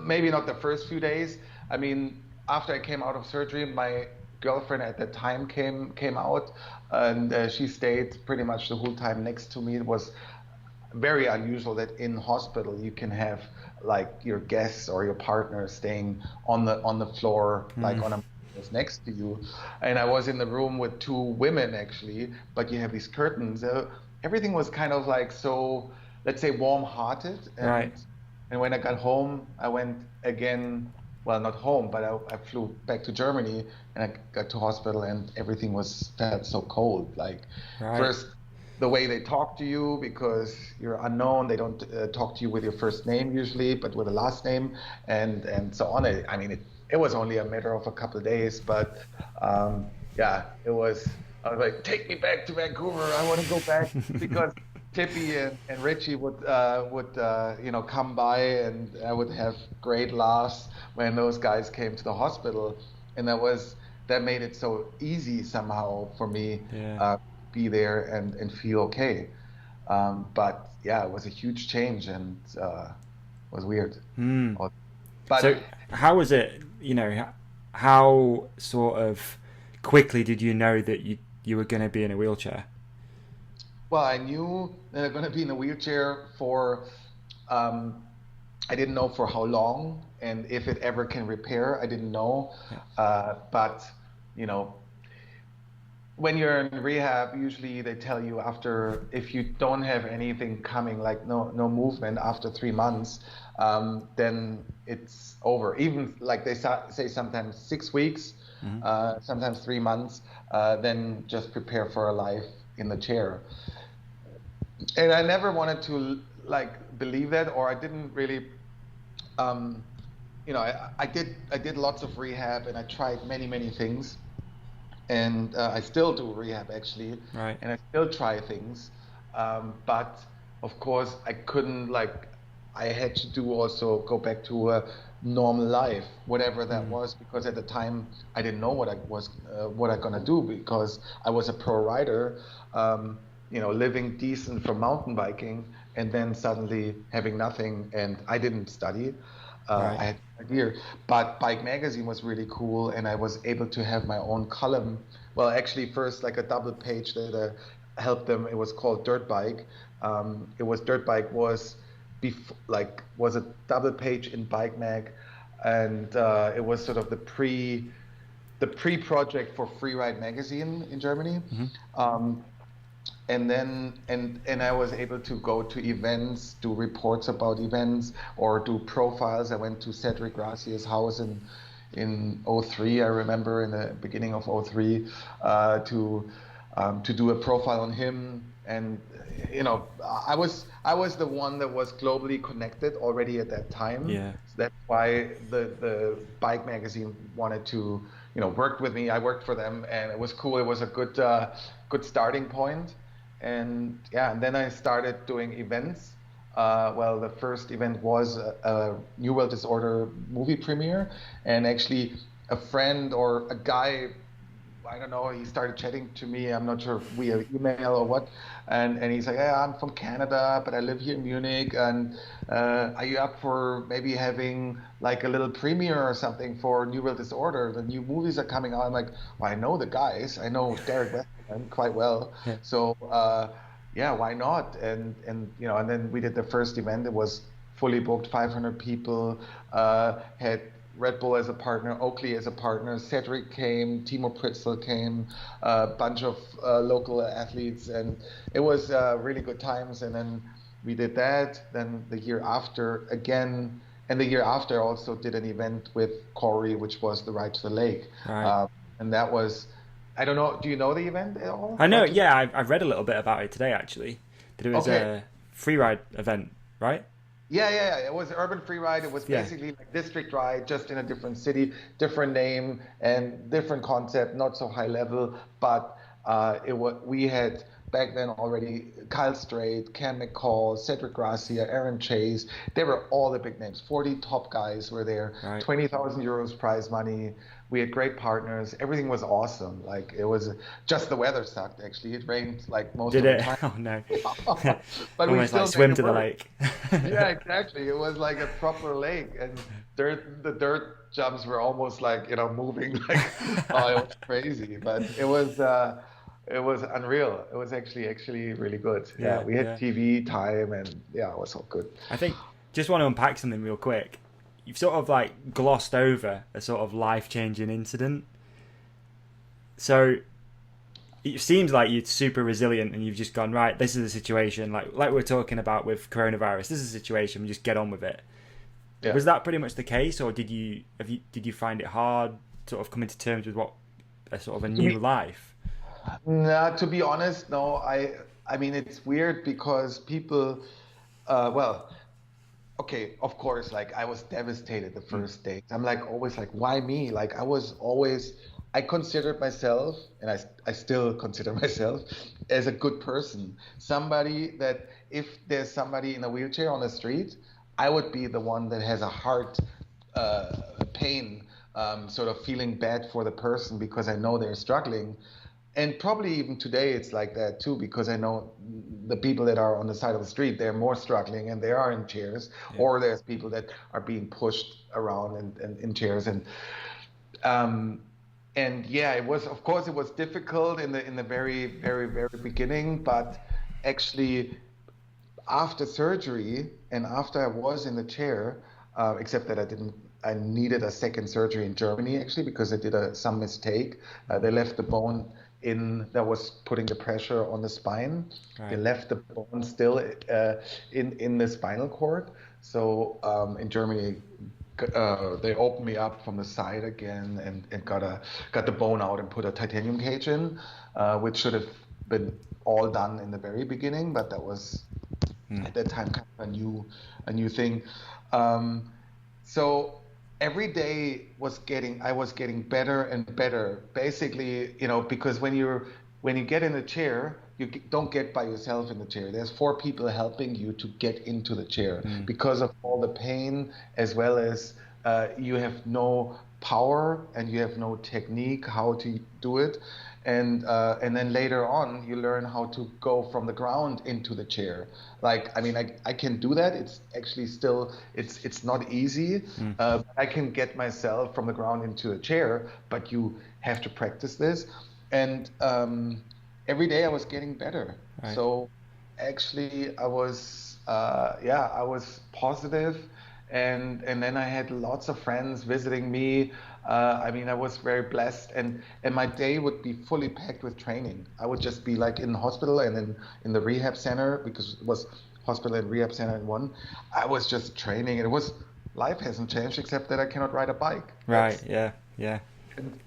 Maybe not the first few days. I mean, after I came out of surgery, my girlfriend at that time came out, and she stayed pretty much the whole time next to me. It was very unusual that in hospital you can have like your guests or your partner staying on the floor, like on a next to you. And I was in the room with 2 women actually, but you have these curtains. Everything was kind of like, so, let's say, warm-hearted. And when I got home, I went again. Well, not home, but I flew back to Germany, and I got to hospital, and everything felt so cold. Like, first, the way they talk to you, because you're unknown, they don't talk to you with your first name usually, but with a last name, and so on. I mean, it was only a matter of a couple of days, but it was. I was like, take me back to Vancouver. I want to go back because Clippy and Richie would come by, and I would have great laughs when those guys came to the hospital, and that made it so easy somehow for me
Yeah.
be there and feel okay. But yeah, it was a huge change and was weird. But
So how was it? How sort of quickly did you know that you were going to be in a wheelchair?
well, I knew that I'm going to be in a wheelchair for um, I didn't know for how long and if it ever can repair. I didn't know.
Yeah.
But, you know, when you're in rehab, usually they tell you after, if you don't have anything coming, like no movement after 3 months, then it's over. Even like they say sometimes 6 weeks, sometimes 3 months, then just prepare for a life in the chair. And I never wanted to like believe that, or I didn't really um, I did lots of rehab and I tried many things, and I still do rehab actually,
Right.
and I still try things, but of course I couldn't I had to do also go back to a normal life, whatever that was, because at the time I didn't know what I gonna do, because I was a pro rider, living decent from mountain biking, and then suddenly having nothing, and I didn't study.
Right.
I had no idea. But Bike Magazine was really cool, and I was able to have my own column. Well, actually, first like a double page that helped them. It was called Dirt Bike. It was Dirt Bike was a double page in Bike Mag, and it was sort of the pre project for Freeride magazine in Germany. Um, and then and I was able to go to events, do reports about events, or do profiles. I went to Cedric Gracia's house in '03. I remember in the beginning of '03 to do a profile on him. And I was the one that was globally connected already at that time.
Yeah.
So that's why the Bike magazine wanted to work with me. I worked for them, and it was cool. It was a good starting point. And yeah, and then I started doing events. Well, the first event was a New World Disorder movie premiere, and actually a friend or a guy, I don't know, he started chatting to me. I'm not sure if we have email or what. And he's like, yeah, I'm from Canada, but I live here in Munich. And are you up for maybe having like a little premiere or something for New World Disorder? The new movies are coming out. I'm like, well, I know the guys. I know Derek Westman quite well.
Yeah.
So yeah, why not? And then we did the first event. It was fully booked, 500 people, had Red Bull as a partner, Oakley as a partner, Cedric came, Timo Pritzl came, a bunch of local athletes, and it was really good times. And then we did that. Then the year after again, and the year after I also did an event with Corey, which was the Ride to the Lake.
Right.
And that was, I don't know, do you know the event at all?
I know. Yeah, I've read a little bit about it today actually. That it was
Okay.
a free ride event, right?
Yeah. It was urban free ride. It was
Yeah.
basically like district ride, just in a different city, different name, and different concept. Not so high level, but we had back then already Kyle Strait, Cam McCall, Cedric Gracia, Aaron Chase. They were all the big names. 40 top guys were there.
Right.
20,000 euros prize money. We had great partners. Everything was awesome. Like it was just the weather sucked. Actually, it rained like most
Did
of the
it?
time.
Oh no.
But we
Almost
still
like
made
swim
it
to the
work.
lake.
Yeah, exactly. It was like a proper lake, and the dirt jumps were almost like moving. Like, oh, it was crazy, but it was unreal. It was actually really good. Yeah,
Yeah,
we had
yeah.
TV time, and yeah, it was all good.
I think just want to unpack something real quick. You've sort of like glossed over a sort of life-changing incident. So it seems like you're super resilient and you've just gone, right, this is a situation, like we're talking about with coronavirus, this is a situation, we just get on with it.
Yeah.
Was that pretty much the case, or did you find it hard sort of coming to terms with what a sort of a new life?
Nah, to be honest, no. I mean, it's weird because people, well, okay, of course, like I was devastated the first days. I'm like always like, why me? Like I was always, I considered myself, and I still consider myself as a good person. Somebody that if there's somebody in a wheelchair on the street, I would be the one that has a heart uh, pain, sort of feeling bad for the person because I know they're struggling. And probably even today it's like that too, because I know the people that are on the side of the street, they're more struggling and they are in chairs,
Yeah.
or there's people that are being pushed around and in chairs. Um, and yeah, it was, of course, it was difficult in the very, very, very beginning, but actually after surgery and after I was in the chair, except that I needed a second surgery in Germany actually because I did some mistake. They left the bone in that was putting the pressure on the spine. They
Right.
left the bone still in the spinal cord. So in Germany, they opened me up from the side again and got the bone out and put a titanium cage in, which should have been all done in the very beginning, but that was at that time kind of a new thing. Um, so every day I was getting better and better. Basically, because when you get in a chair, don't get by yourself in the chair. There's four people helping you to get into the chair because of all the pain, as well as you have no power and you have no technique how to do it. And then later on, you learn how to go from the ground into the chair. Like, I mean, I can do that. It's actually still, it's not easy. I can get myself from the ground into a chair, but you have to practice this. And every day I was getting better.
Right.
So actually, I was positive, and then I had lots of friends visiting me. I mean, I was very blessed, and my day would be fully packed with training. I would just be like in the hospital and in the rehab center, because it was hospital and rehab center in one. I was just training, and it was life hasn't changed except that I cannot ride a bike.
Right. Yeah. Yeah.
And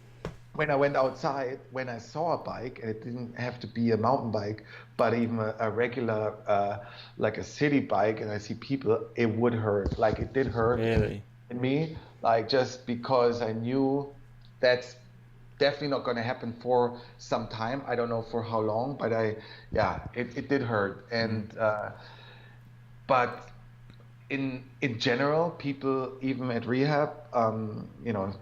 when I went outside, when I saw a bike, and it didn't have to be a mountain bike, but even a regular, like a city bike, and I see people, it would hurt. Like it did hurt
Really.
in me, like just because I knew that's definitely not going to happen for some time. I don't know for how long, but yeah, it did hurt. But in general, people even at rehab,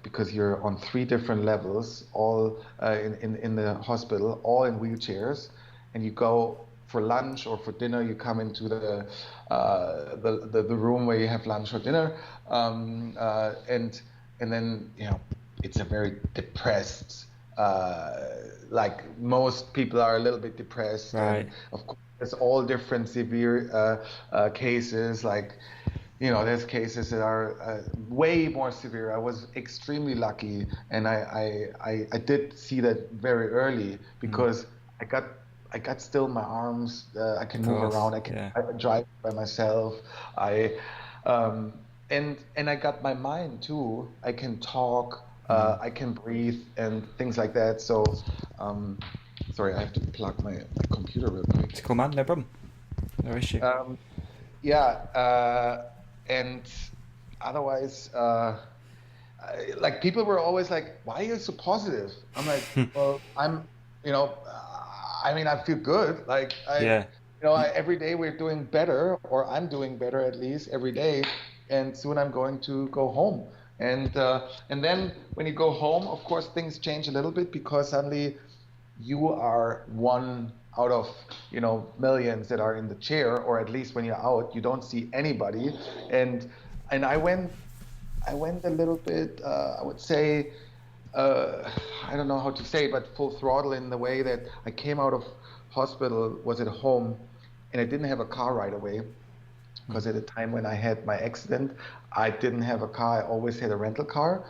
because you're on three different levels, all in the hospital, all in wheelchairs, and you go for lunch or for dinner, you come into the room where you have lunch or dinner, and then it's a very depressed. Like most people are a little bit depressed,
Right.
and of course, there's all different severe cases. Like there's cases that are way more severe. I was extremely lucky, and I did see that very early because I got still my arms. I can
Of
move
course.
around.
Yeah.
I drive by myself. I um, and I got my mind too. I can talk. I can breathe and things like that. So, sorry, I have to plug my computer real
It's
quick.
cool, man. No problem. No issue.
Um, yeah, and otherwise, like people were always like, "Why are you so positive?" I'm like, "Well, I mean, I feel good. Like
Yeah.
every day we're doing better, or I'm doing better at least every day, and soon I'm going to go home." And then when you go home, of course, things change a little bit because suddenly you are one out of millions that are in the chair, or at least when you're out you don't see anybody. And I went a little bit, I would say, uh, I don't know how to say, but full throttle, in the way that I came out of hospital, was at home, and I didn't have a car right away, because at the time when I had my accident, I didn't have a car. I always had a rental car,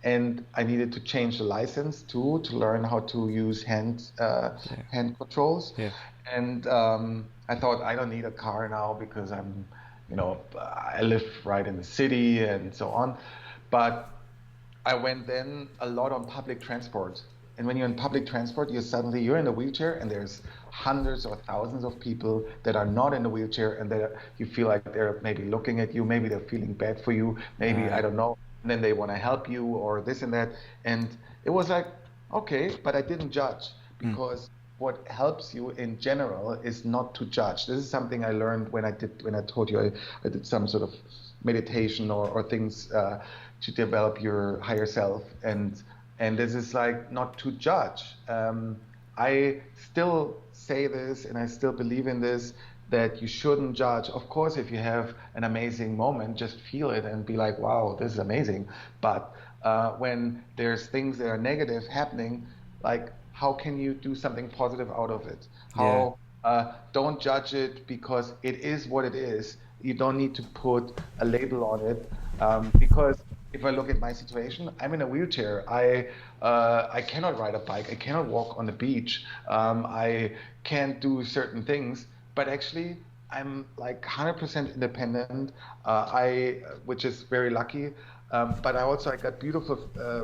and I needed to change the license too, to learn how to use
Yeah.
hand controls.
Yeah.
And I thought, I don't need a car now because I live right in the city and so on. But I went then a lot on public transport, And when you're in public transport, you're in a wheelchair, and there's hundreds or thousands of people that are not in the wheelchair, and you feel like they're maybe looking at you, maybe they're feeling bad for you, maybe I don't know, and then they want to help you or this and that. And it was like, okay, but I didn't judge, because what helps you in general is not to judge. This is something I learned when I told you I did some sort of meditation or things to develop your higher self, and this is like not to judge. I still say this, and I still believe in this, that you shouldn't judge. Of course, if you have an amazing moment, just feel it and be like, wow, this is amazing. But when there's things that are negative happening, like, how can you do something positive out of it? Don't judge it, because it is what it is. You don't need to put a label on it, because if I look at my situation, I'm in a wheelchair. I cannot ride a bike. I cannot walk on the beach. I can't do certain things. But actually, I'm like 100% independent. Which is very lucky. But I got beautiful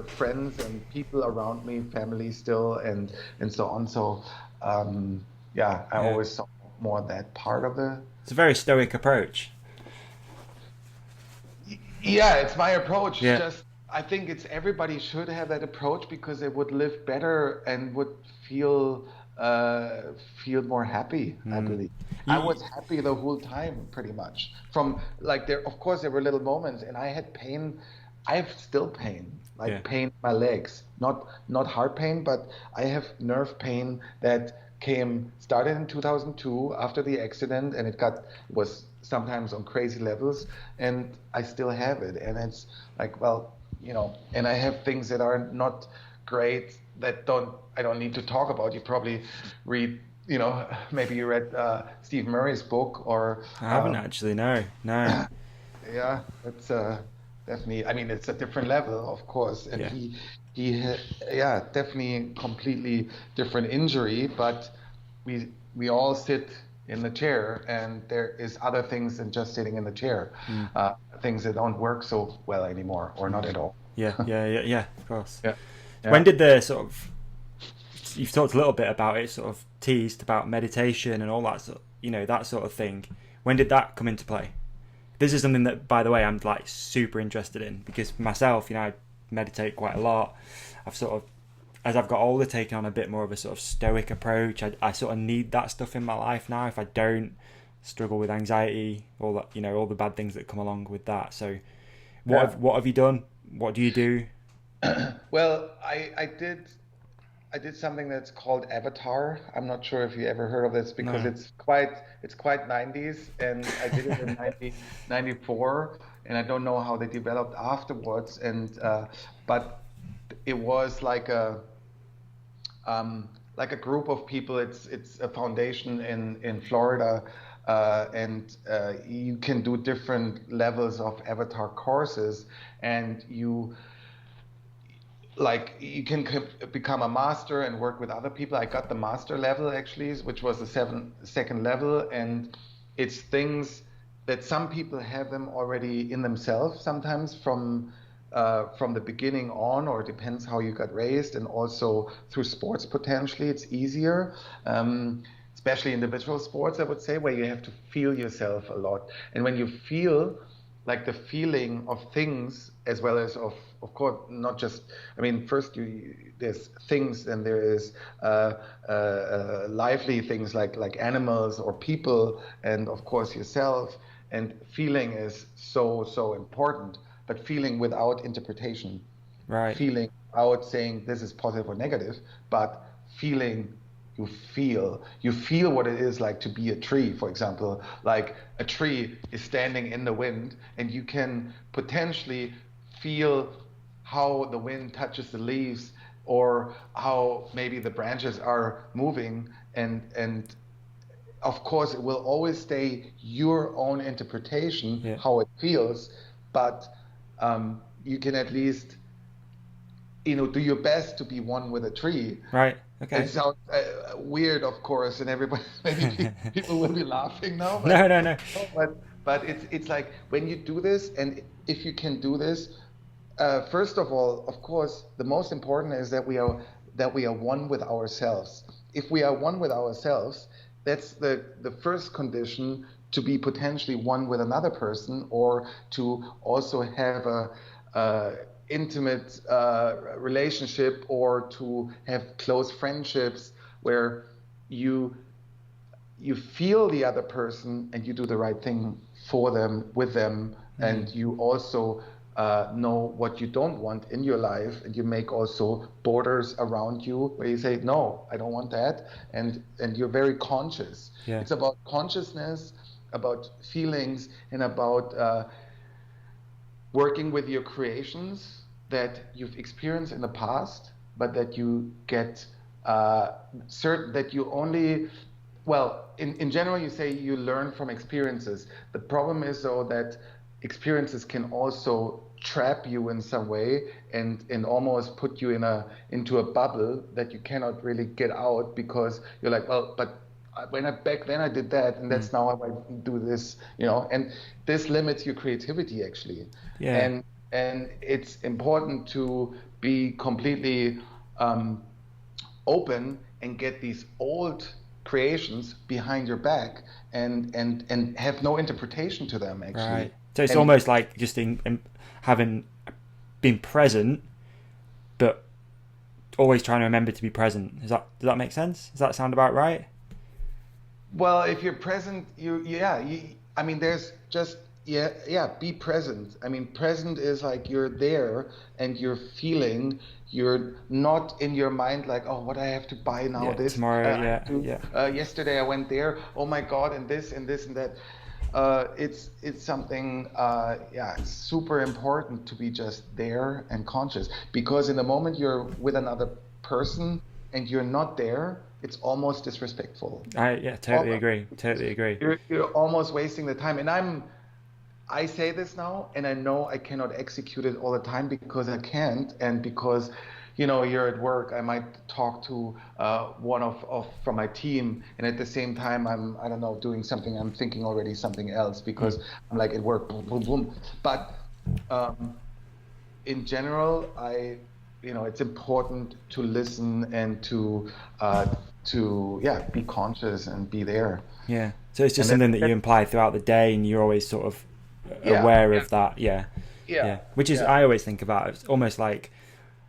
friends and people around me, family still, and so on. So I always saw more that part of the.
It's a very stoic approach.
Yeah, it's my approach.
Yeah.
Just I think everybody should have that approach, because they would live better and would feel more happy. I believe I was happy the whole time, pretty much. From like of course there were little moments, and I had pain. I have still pain, pain in my legs, not heart pain, but I have nerve pain that started in 2002 after the accident, and it was sometimes on crazy levels, and I still have it. And it's like, well, and I have things that are not great that I don't need to talk about. You probably read, maybe you read Steve Murray's book, or
I haven't actually. No.
Yeah, it's definitely. I mean, it's a different level, of course, and he had, definitely completely different injury, but we all sit in the chair, and there is other things than just sitting in the chair. Things that don't work so well anymore, or not at all.
Yeah, of course.
Yeah.
When did the sort of, you've talked a little bit about it, sort of teased about meditation and all that that sort of thing. When did that come into play? This is something that, by the way, I'm like super interested in, because myself, I meditate quite a lot. I've sort of, as I've got older, taken on a bit more of a sort of stoic approach. I sort of need that stuff in my life now. If I don't, struggle with anxiety, all that, all the bad things that come along with that. So what have you done? What do you do?
Well, I did something that's called Avatar. I'm not sure if you ever heard of this, because it's quite 90s, and I did it in 1994, and I don't know how they developed afterwards. And but it was like a group of people. It's a foundation in Florida, and you can do different levels of Avatar courses, and you can become a master and work with other people. I got the master level, actually, which was the second level, and it's things that some people have them already in themselves, sometimes from the beginning on, or it depends how you got raised, and also through sports potentially it's easier, especially individual sports, I would say, where you have to feel yourself a lot. And when you feel like the feeling of things, as well as of course, not just, I mean, first there's things, and there is lively things like animals or people, and of course yourself. And feeling is so important, but feeling without interpretation.
Right.
Feeling without saying this is positive or negative, but feeling. You feel what it is like to be a tree, for example. Like a tree is standing in the wind, and you can potentially feel how the wind touches the leaves, or how maybe the branches are moving, and of course it will always stay your own interpretation, how it feels, but you can at least do your best to be one with a tree.
Right. Okay.
It sounds weird, of course, and everybody, maybe people will be laughing now.
But no.
But it's like when you do this, and if you can do this, first of all, of course, the most important is that that we are one with ourselves. If we are one with ourselves, that's the first condition to be potentially one with another person, or to also have a intimate relationship, or to have close friendships where you feel the other person and you do the right thing for them, with them, and you also know what you don't want in your life, and you make also borders around you where you say, no, I don't want that, and you're very conscious.
Yeah.
It's about consciousness, about feelings, and about working with your creations that you've experienced in the past, but that you get certain that you only, well, in general, you say you learn from experiences. The problem is, though, that experiences can also trap you in some way, and almost put you into a bubble that you cannot really get out, because you're like, well, but back then I did that, and that's now I do this, and this limits your creativity, actually.
Yeah.
And it's important to be completely open and get these old creations behind your back, and have no interpretation to them, actually.
Right. So it's almost like just having been present, but always trying to remember to be present. Does that make sense? Does that sound about right?
Well, if you're present, I mean, there's just, be present. I mean, present is like you're there and you're feeling. You're not in your mind like, oh, what I have to buy now, this
tomorrow,
yesterday I went there, oh my God, and this and this and that. It's something, it's super important to be just there and conscious, because in the moment you're with another person and you're not there, it's almost disrespectful.
Totally agree.
You're almost wasting the time. And I say this now, and I know I cannot execute it all the time, because I can't, and because, you're at work, I might talk to one of from my team, and at the same time I'm, I don't know, doing something, I'm thinking already something else, because I'm like at work, boom, boom, boom. But in general, it's important to listen and to be conscious and be there.
Yeah. So it's just something that you imply throughout the day, and you're always sort of aware of that. Yeah. Which is, I always think about it, it's almost like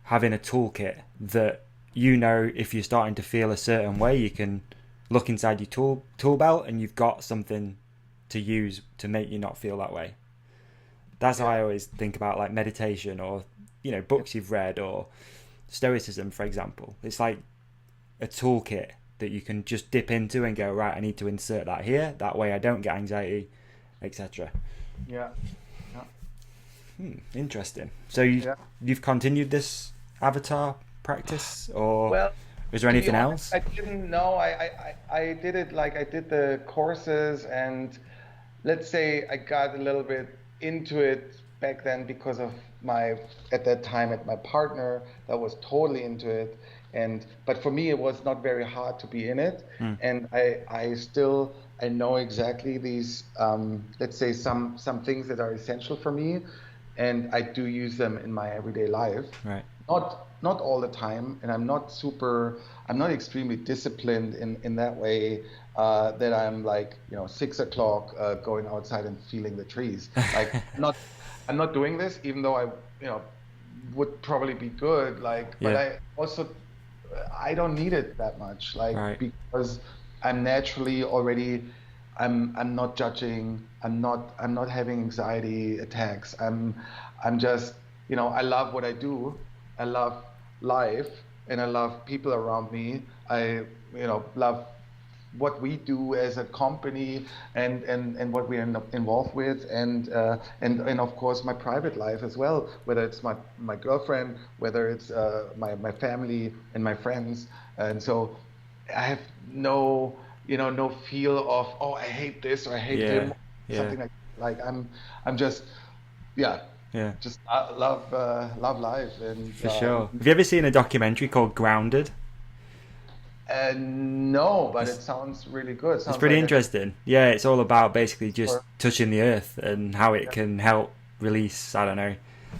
having a toolkit that, if you're starting to feel a certain way, you can look inside your tool belt, and you've got something to use to make you not feel that way. That's how I always think about, like, meditation, or books you've read, or stoicism, for example. It's like a toolkit that you can just dip into and go, right, I need to insert that here, that way I don't get anxiety, etc. Interesting. So you've continued this avatar practice, or is there anything else?
I didn't know. I did it, like, I did the courses, and let's say I got a little bit into it back then because of my partner that was totally into it, but for me it was not very hard to be in it, and I know exactly these let's say some things that are essential for me, and I do use them in my everyday life.
Right.
Not all the time, and I'm not extremely disciplined in that way, that I'm like 6 o'clock going outside and feeling the trees. Like I'm not doing this, even though I would probably be good. But I don't need it that much, because I'm naturally already. I'm not judging. I'm not having anxiety attacks. I'm just, I love what I do. I love life, and I love people around me. I love what we do as a company, and what we are involved with, and of course my private life as well, whether it's my girlfriend, whether it's my family and my friends. And so I have no feel of, oh, I hate this or I hate him, something like I'm just just love life. And
for sure. Have you ever seen a documentary called Grounded?
No, but it sounds really good.
It's pretty interesting. Yeah, it's all about basically just touching the earth and how it can help release, I don't know,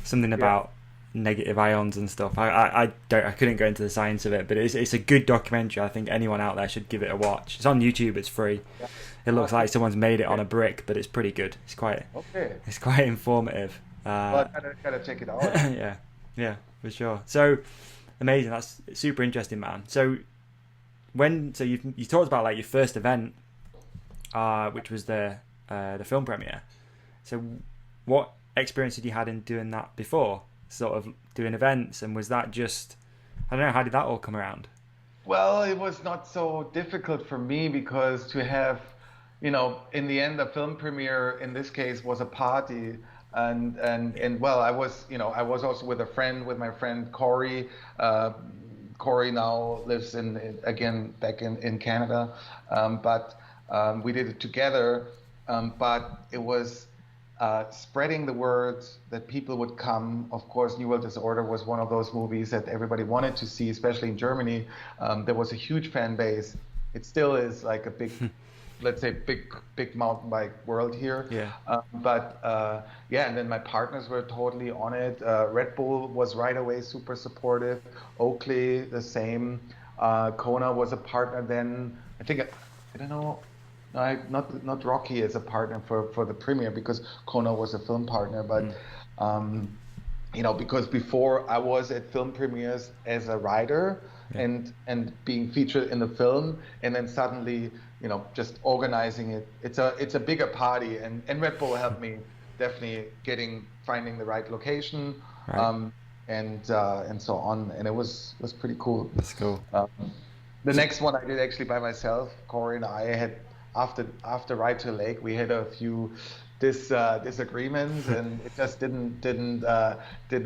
something about negative ions and stuff. I couldn't go into the science of it, but it's a good documentary. I think anyone out there should give it a watch. It's on YouTube. It's free. It looks like someone's made it on a brick, but it's pretty good. It's quite informative.
Well, I gotta check it out.
yeah, for sure. So amazing. That's super interesting, man. So you talked about like your first event, which was the film premiere. So what experience had you had in doing that before? Sort of doing events, and was that just, I don't know, how did that all come around?
Well, it was not so difficult for me because to have, in the end, a film premiere in this case was a party, and well, I was also with my friend Corey. Corey now lives back in Canada, but we did it together. But it was spreading the word that people would come. Of course, New World Disorder was one of those movies that everybody wanted to see, especially in Germany. There was a huge fan base. It still is like a big, let's say, big mountain bike world here.
Yeah.
And then my partners were totally on it. Red Bull was right away super supportive. Oakley, the same. Kona was a partner then. I think, I don't know. Not Rocky as a partner for the premiere because Kona was a film partner, but because before I was at film premieres as a writer and being featured in the film, and then suddenly just organizing it. It's a bigger party, and Red Bull helped me definitely finding the right location,
right.
And so on, and it was pretty cool.
That's cool.
The next one I did actually by myself. Corey and I had. After Ride to the Lake, we had a few disagreements, and it just didn't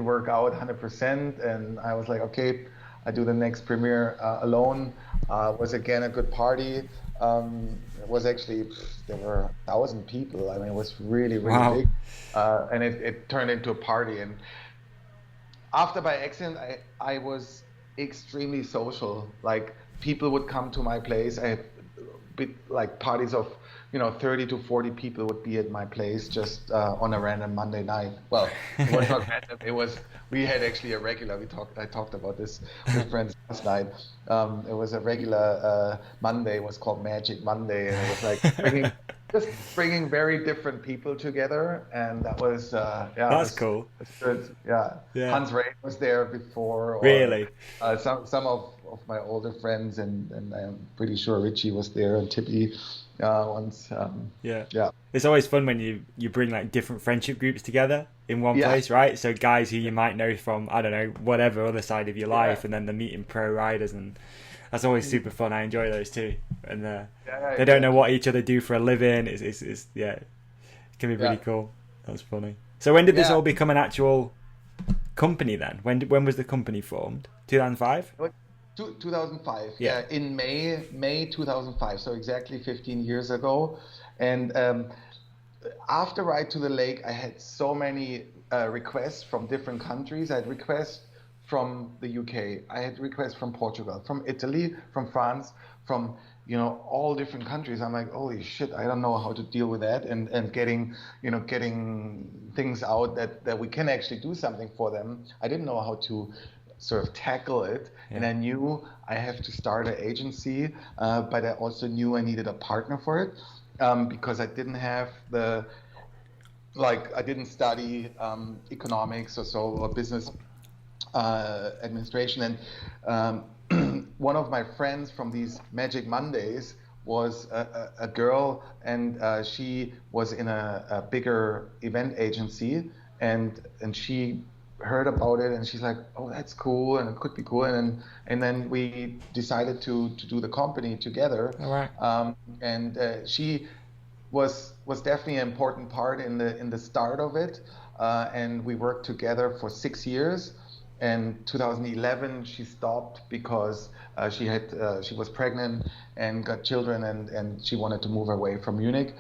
work out 100%. And I was like, okay, I do the next premiere alone. Was again a good party. It was actually, there were 1,000 people. I mean, it was really big, and it turned into a party. And after by accident, I was extremely social. Like people would come to my place. I had like parties of 30 to 40 people would be at my place just on a random Monday night. Well, it was not random. We had actually a regular. I talked about this with friends last night. It was a regular Monday. It was called Magic Monday, and it was like bringing very different people together, and that was
that's cool.
That's good. Yeah. Hans Ray was there before.
Really?
Some of my older friends, and I'm pretty sure Richie was there, and Tippy once.
It's always fun when you bring like different friendship groups together in one place, right? So guys who you might know from, I don't know, whatever other side of your life, and then they're meeting pro riders, and that's always super fun. I enjoy those too, and they don't know what each other do for a living. It can be pretty cool. That's funny. So when did this all become an actual company then? When was the company formed? 2005?
2005, in May 2005, so exactly 15 years ago. And after Ride to the Lake, I had so many requests from different countries. I had requests from the UK, I had requests from Portugal, from Italy, from France, from all different countries. I'm like, holy shit, I don't know how to deal with that, and getting things out that we can actually do something for them. I didn't know how to sort of tackle it, and I knew I have to start an agency, but I also knew I needed a partner for it, because I didn't have I didn't study economics or business administration, and one of my friends from these Magic Mondays was a girl, and she was in a bigger event agency, and she heard about it, and she's like, oh, that's cool, and it could be cool, and then we decided to do the company together.
All right.
And she was definitely an important part in the start of it, and we worked together for 6 years. And 2011 she stopped because she was pregnant and got children, and she wanted to move away from Munich.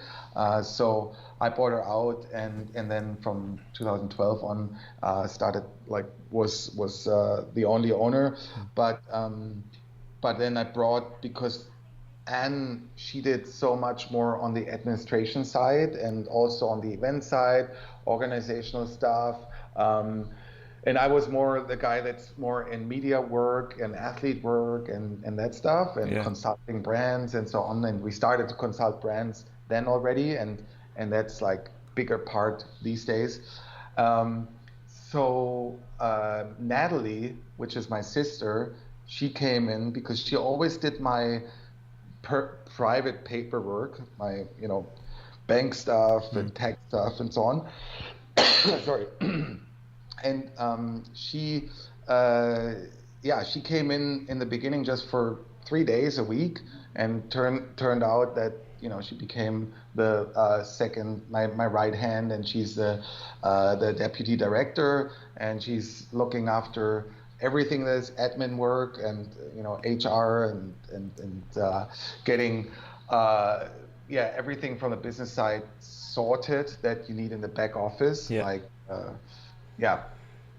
So I bought her out, and then from 2012 on started was the only owner. But then I brought, because Anne, she did so much more on the administration side and also on the event side, organizational stuff. and I was more the guy that's more in media work and athlete work and that stuff, and consulting brands and so on. And we started to consult brands then already, and that's like bigger part these days. So Natalie, which is my sister, she came in because she always did my private paperwork, my bank stuff and tax stuff and so on. Sorry. And she came in the beginning just for 3 days a week, and turned out that she became the second, my right hand, and she's the deputy director, and she's looking after everything that's admin work and HR and getting everything from the business side sorted that you need in the back office, like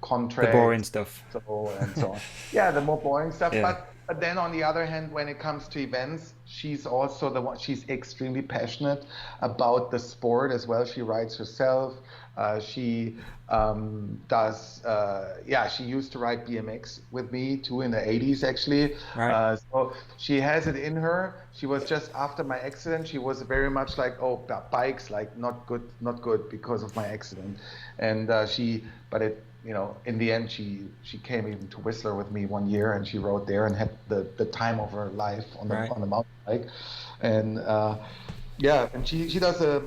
contracts,
the boring stuff,
and so on. Yeah, the more boring stuff. But then on the other hand, when it comes to events, she's also the one. She's extremely passionate about the sport as well. She rides herself. She does. She used to ride BMX with me too in the 80s, actually.
Right.
So she has it in her. She was just after my accident. She was very much like, oh, bikes, like not good because of my accident. And in the end, she came even to Whistler with me 1 year, and she rode there and had the time of her life on the mountain bike. And and she does the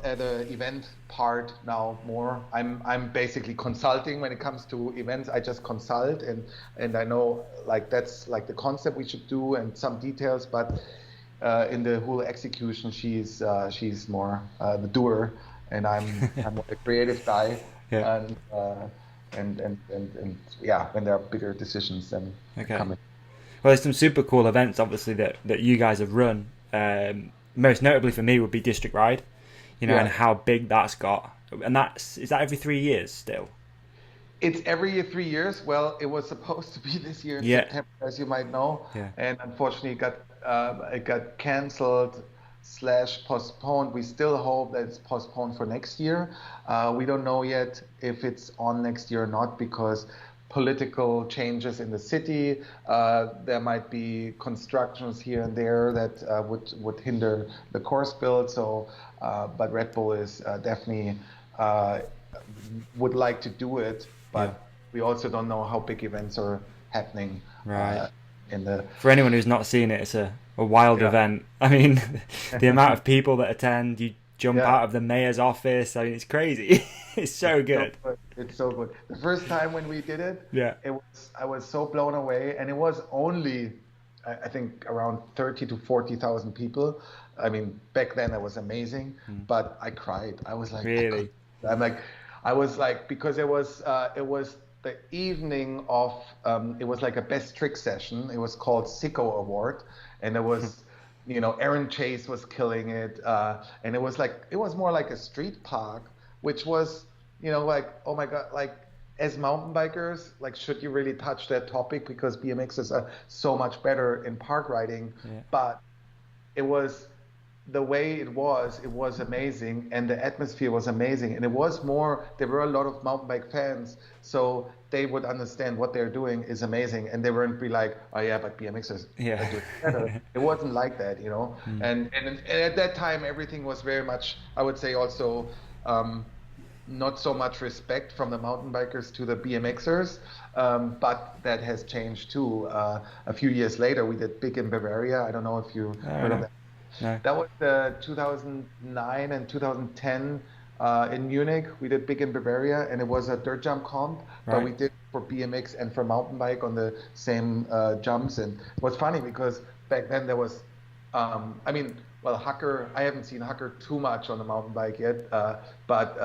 the event part now more. I'm basically consulting when it comes to events. I just consult, and I know like that's like the concept we should do and some details, but in the whole execution, she's more the doer, and I'm more the creative guy. And when there are bigger decisions then coming.
Well, there's some super cool events obviously that you guys have run. Most notably for me would be District Ride, and how big that's got. And is that every 3 years still?
It's every 3 years. Well, it was supposed to be this year in September, as you might know, and unfortunately it got cancelled / postponed. We still hope that it's postponed for next year. We don't know yet if it's on next year or not, because political changes in the city. There might be constructions here and there that would hinder the course build. So, but Red Bull is definitely would like to do it, but we also don't know how big events are happening.
Right. For anyone who's not seen it, it's a wild event. I mean, the amount of people that attend, you jump out of the mayor's office. I mean, it's crazy. It's so good.
It's so good. The first time when we did it, I was so blown away, and it was only, I think, around 30 to 40,000 people. I mean, back then it was amazing, but I cried. I was like,
really?
I was like, because it was the evening of, it was like a best trick session. It was called Sicko Award, and it was, Aaron Chase was killing it, and it was more like a street park, which was, like, oh my God, like as mountain bikers, like, should you really touch that topic? Because BMXs are so much better in park riding, but it was, the way it was amazing, and the atmosphere was amazing, and it was more, there were a lot of mountain bike fans, so they would understand what they're doing is amazing, and they weren't be like, oh yeah, but BMXers do it better. It wasn't like that, and at that time everything was very much, I would say also, not so much respect from the mountain bikers to the BMXers, but that has changed too. A few years later we did Big in Bavaria. I don't know if you heard of that.
No.
That was the 2009 and 2010 in Munich. We did Big in Bavaria, and it was a dirt jump comp, but we did for BMX and for mountain bike on the same jumps. And it was funny because back then there was, Hucker, I haven't seen Hucker too much on the mountain bike yet, but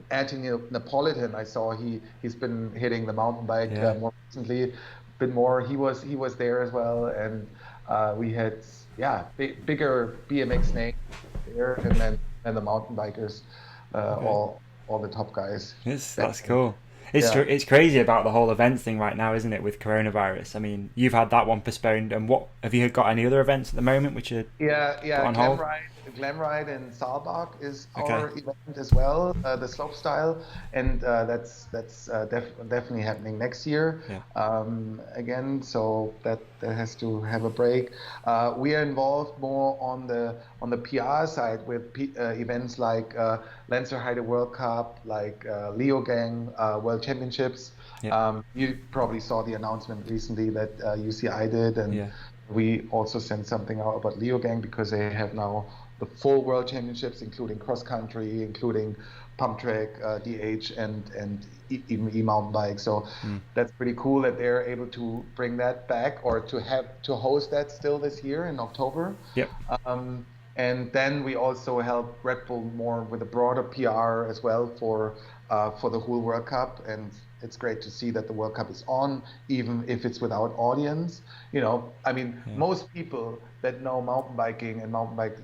Anthony Napolitan, I saw he's been hitting the mountain bike more recently, a bit more. He was there as well, and we had bigger BMX names there, and then the mountain bikers, all the top guys.
That's cool. It's crazy about the whole events thing right now, isn't it, with coronavirus? I mean, you've had that one postponed, and what have you got any other events at the moment which are on hold?
Glam Ride in Saalbach is our event as well, the slope style, and definitely happening next year again. So that has to have a break. We are involved more on the PR side with events like Lenzerheide World Cup, like Leo Gang World Championships. You probably saw the announcement recently that UCI did, and we also sent something out about Leo Gang because they have now the full World Championships, including cross country, including pump track, DH, and even e-mountain bike. So that's pretty cool that they're able to bring that back, or to host that still this year in October. And then we also help Red Bull more with a broader PR as well for the whole World Cup. And it's great to see that the World Cup is on, even if it's without audience. Most people that know mountain biking and mountain bike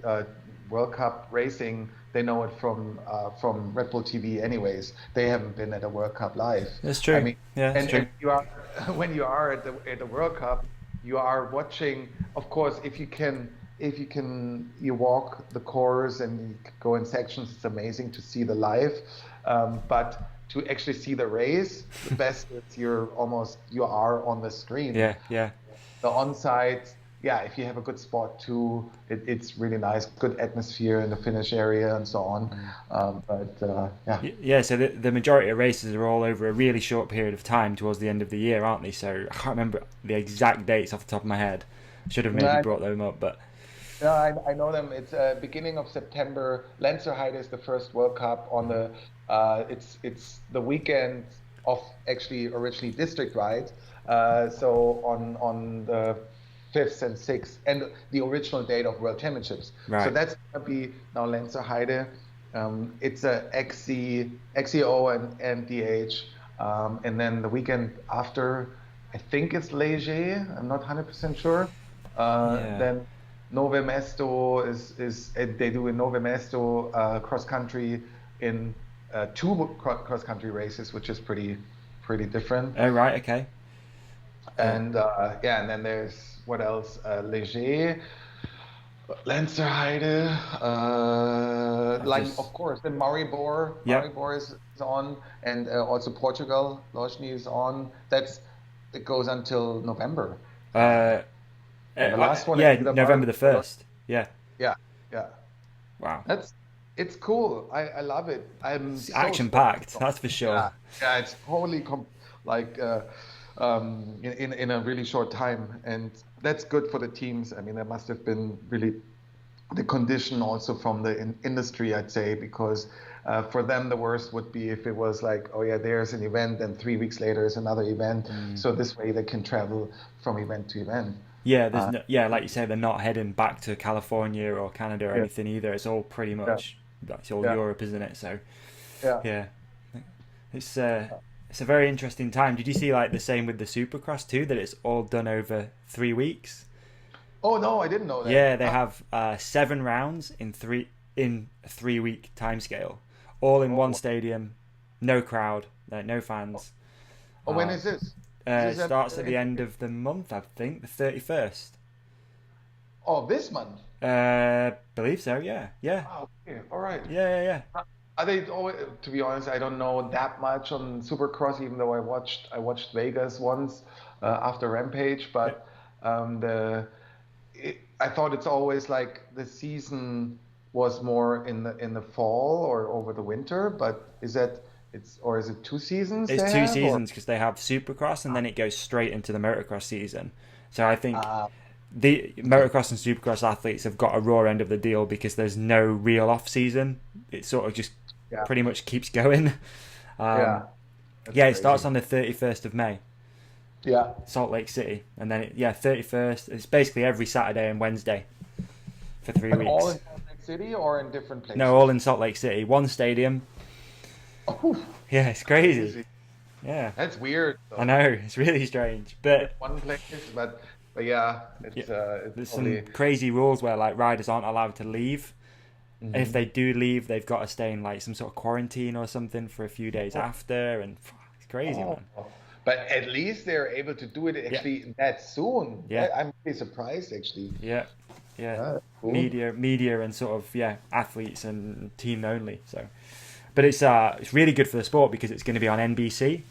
World Cup racing, they know it from Red Bull TV anyways. They haven't been at a World Cup live.
That's true.
And when you are at the World Cup, you are watching. Of course, if you can, you walk the course and you go in sections. It's amazing to see the live, but to actually see the race, the best is you are on the screen. The on-site. If you have a good spot too, it's really nice, good atmosphere in the finish area and so on.
So the majority of races are all over a really short period of time towards the end of the year, aren't they? So I can't remember the exact dates off the top of my head. Should have maybe brought them up, but...
No, I know them. It's beginning of September. Lenzerheide is the first World Cup on the... It's the weekend of actually originally District Ride. So on the 5th and 6th, and the original date of World Championships. So that's going to be now Lenzerheide. It's a XCO and DH. And then the weekend after, I think it's Léger. I'm not 100% sure. Then Nove Mesto is they do in Nove Mesto cross country in 2 cross country races, which is pretty different.
Oh, right, okay.
And and then there's what else? Léger, Lenzerheide, of course, the Maribor. Maribor is on, and also Portugal. Lozny is on. It goes until November.
The last one. November the 1st. Yeah.
Wow. It's cool. I love it. It's
action packed. That's for sure.
Yeah, it's totally in a really short time, and that's good for the teams. There must have been really the condition also from the industry, I'd say, because for them the worst would be if it was like, there's an event and 3 weeks later is another event. So this way they can travel from event to event.
Like you say, they're not heading back to California or Canada or anything either. It's all pretty much that's all Europe, isn't it? So it's a very interesting time. Did you see the same with the Supercross too, that it's all done over 3 weeks?
Oh no, I didn't know that.
Yeah, they have 7 rounds in a 3 week time scale, all in one stadium, no crowd, no fans.
When is this?
It starts at the end of the month, I think, the 31st.
Oh, this month?
Believe so. Yeah.
Oh, okay. All right.
Yeah.
Are they always, to be honest, I don't know that much on Supercross, even though I watched Vegas once after Rampage, but I thought it's always like the season was more in the fall or over the winter, but is it 2 seasons?
It's 2 seasons because they have Supercross and then it goes straight into the motocross season. So I think the motocross and Supercross athletes have got a raw end of the deal because there's no real off season. It sort of just pretty much keeps going. It starts on the 31st of May.
Yeah.
Salt Lake City. And then 31st. It's basically every Saturday and Wednesday for 3 weeks.
All in Salt Lake City or in different places?
No, all in Salt Lake City. One stadium.
Oh.
Yeah, it's crazy. Yeah.
That's weird, though.
I know, it's really strange. But
one place, but yeah,
there's some crazy rules where riders aren't allowed to leave. And if they do leave, they've got to stay in some sort of quarantine or something for a few days after, and it's crazy, man.
But at least they're able to do it actually that soon.
Yeah.
I'm really surprised, actually.
Yeah. yeah,
Cool.
media and sort of athletes and team only. So, but it's really good for the sport because it's going to be on NBC.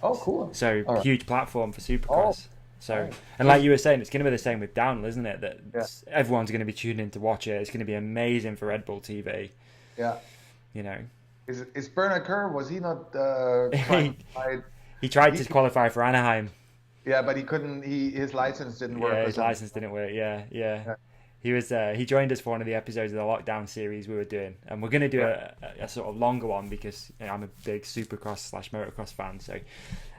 Oh, cool.
So
All right.
huge platform for
Oh,
Supercross. So
nice.
and like you were saying, it's going to be the same with downhill, isn't it? That
Yeah.
everyone's going to be tuned in to watch it. It's going to be amazing for Red Bull TV.
Yeah.
You know,
Is Bernard Kerr, was he not trying
he,
to ride?
he tried
He,
to qualify for Anaheim.
yeah, but he couldn't. His license didn't work
Yeah,
or
his
something.
license didn't work. Yeah.
Yeah.
He was he joined us for one of the episodes of the lockdown series we were doing, and we're going to do
Yeah.
a sort of longer one because I'm a big Supercross / motocross fan, so I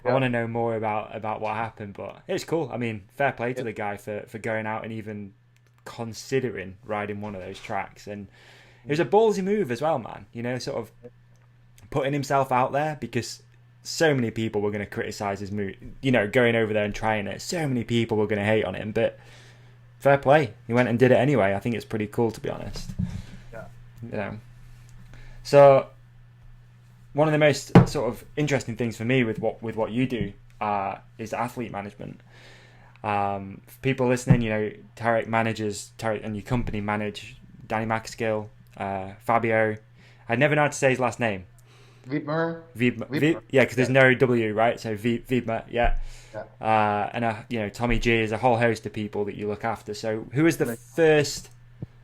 Yeah.
want to know more about what happened. But it's cool. I mean, fair play to the guy for going out and even considering riding one of those tracks, and it was a ballsy move as well, man. You know, sort of putting himself out there because so many people were going to criticize his move. You know, going over there and trying it. So many people were going to hate on him, but fair play. He went and did it anyway. I think it's pretty cool, to be honest.
Yeah.
You know. So one of the most sort of interesting things for me with what you do is athlete management. For people listening, you know, Tarek and your company manage Danny Macaskill, Fabio. I never know how to say his last name.
Wibmer.
Yeah, because there's no W, right? So Wibmer, yeah.
Yeah.
And you know, Tommy G is a whole host of people that you look after. So who was the first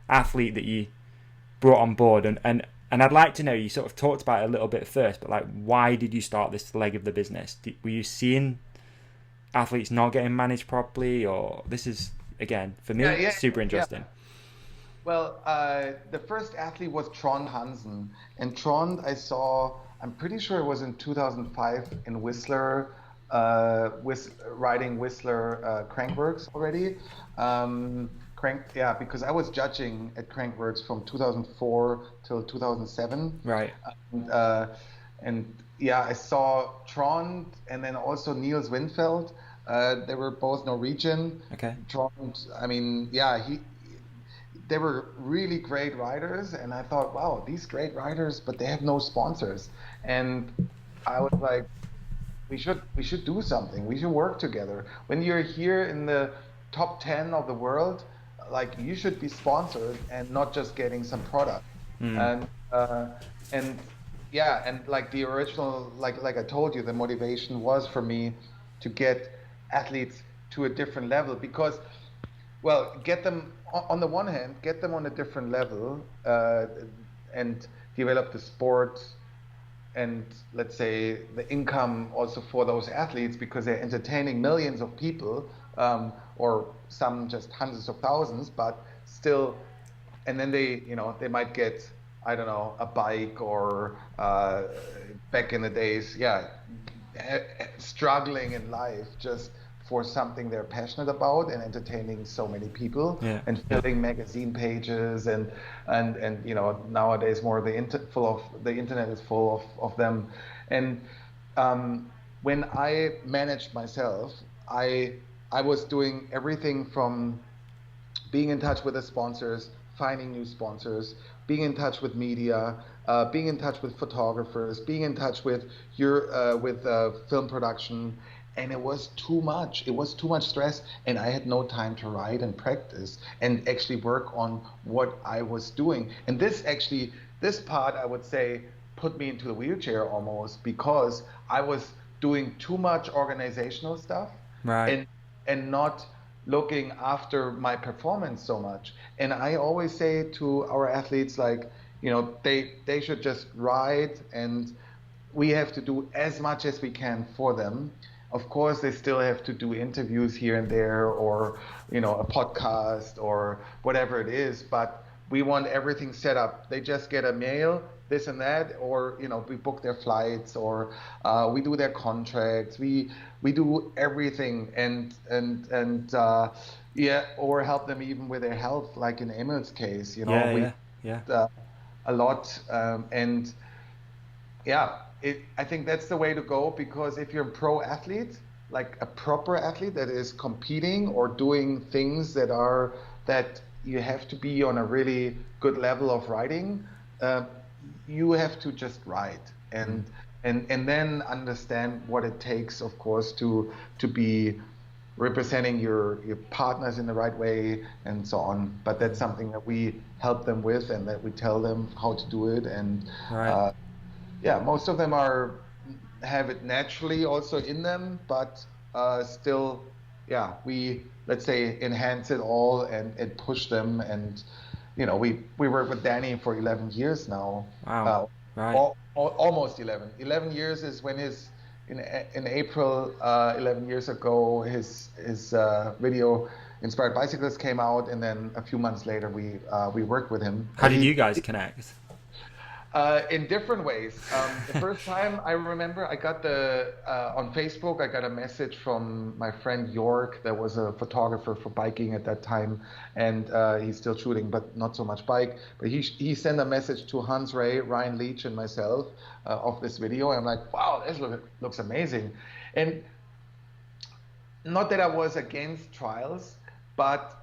athlete that you brought on board? And I'd like to know, you sort of talked about it a little bit first, but like, why did you start this leg of the business? Were you seeing athletes not getting managed properly, or this is, again, for me, super interesting.
Yeah. Well, the first athlete was Trond Hansen, and Trond I saw. I'm pretty sure it was in 2005 in Whistler, riding Whistler Crankworks already. Because I was judging at Crankworks from 2004 till 2007.
Right.
And I saw Trond and then also Niels Windfeld. They were both Norwegian.
Okay.
Trond, I mean, they were really great riders, and I thought, wow, these great riders, but they have no sponsors. And I was like, we should do something. We should work together. When you're here in the top 10 of the world, like, you should be sponsored and not just getting some product. And like the original, like I told you, the motivation was for me to get athletes to a different level because, well, get them on the one hand, get them on a different level and develop the sport and, let's say, the income also for those athletes because they're entertaining millions of people, or some just hundreds of thousands, but still. And then they might get, I don't know, a bike or back in the days, struggling in life just for something they're passionate about and entertaining so many people and filling magazine pages and nowadays more the internet is full of them. And when I managed myself, I was doing everything from being in touch with the sponsors, finding new sponsors, being in touch with media, being in touch with photographers, being in touch with film production. And it was too much. It was too much stress, and I had no time to ride and practice and actually work on what I was doing. And this part, I would say, put me into the wheelchair almost because I was doing too much organizational stuff,
right,
and not looking after my performance so much. And I always say to our athletes, like, they should just ride, and we have to do as much as we can for them. Of course, they still have to do interviews here and there, or a podcast or whatever it is. But we want everything set up. They just get a mail, this and that, or we book their flights, or we do their contracts. We do everything, or help them even with their health, like in Emil's case. A lot, I think that's the way to go, because if you're a pro athlete, like a proper athlete that is competing or doing things that you have to be on a really good level of riding, you have to just ride and then understand what it takes, of course, to be representing your partners in the right way and so on. But that's something that we help them with, and that we tell them how to do it. And
Right.
yeah, most of them have it naturally also in them, but still, yeah, we, let's say, enhance it all and push them. And we work with Danny for 11 years now.
Wow. Right.
Almost 11. 11 years is when in April 11 years ago his video Inspired Bicycles came out, and then a few months later we worked with him.
How did you guys connect?
In different ways. The first time I remember, I got on Facebook, I got a message from my friend York, that was a photographer for biking at that time, and he's still shooting, but not so much bike. But he sent a message to Hans Ray, Ryan Leach, and myself of this video. And I'm like, wow, this looks amazing. And not that I was against trials, but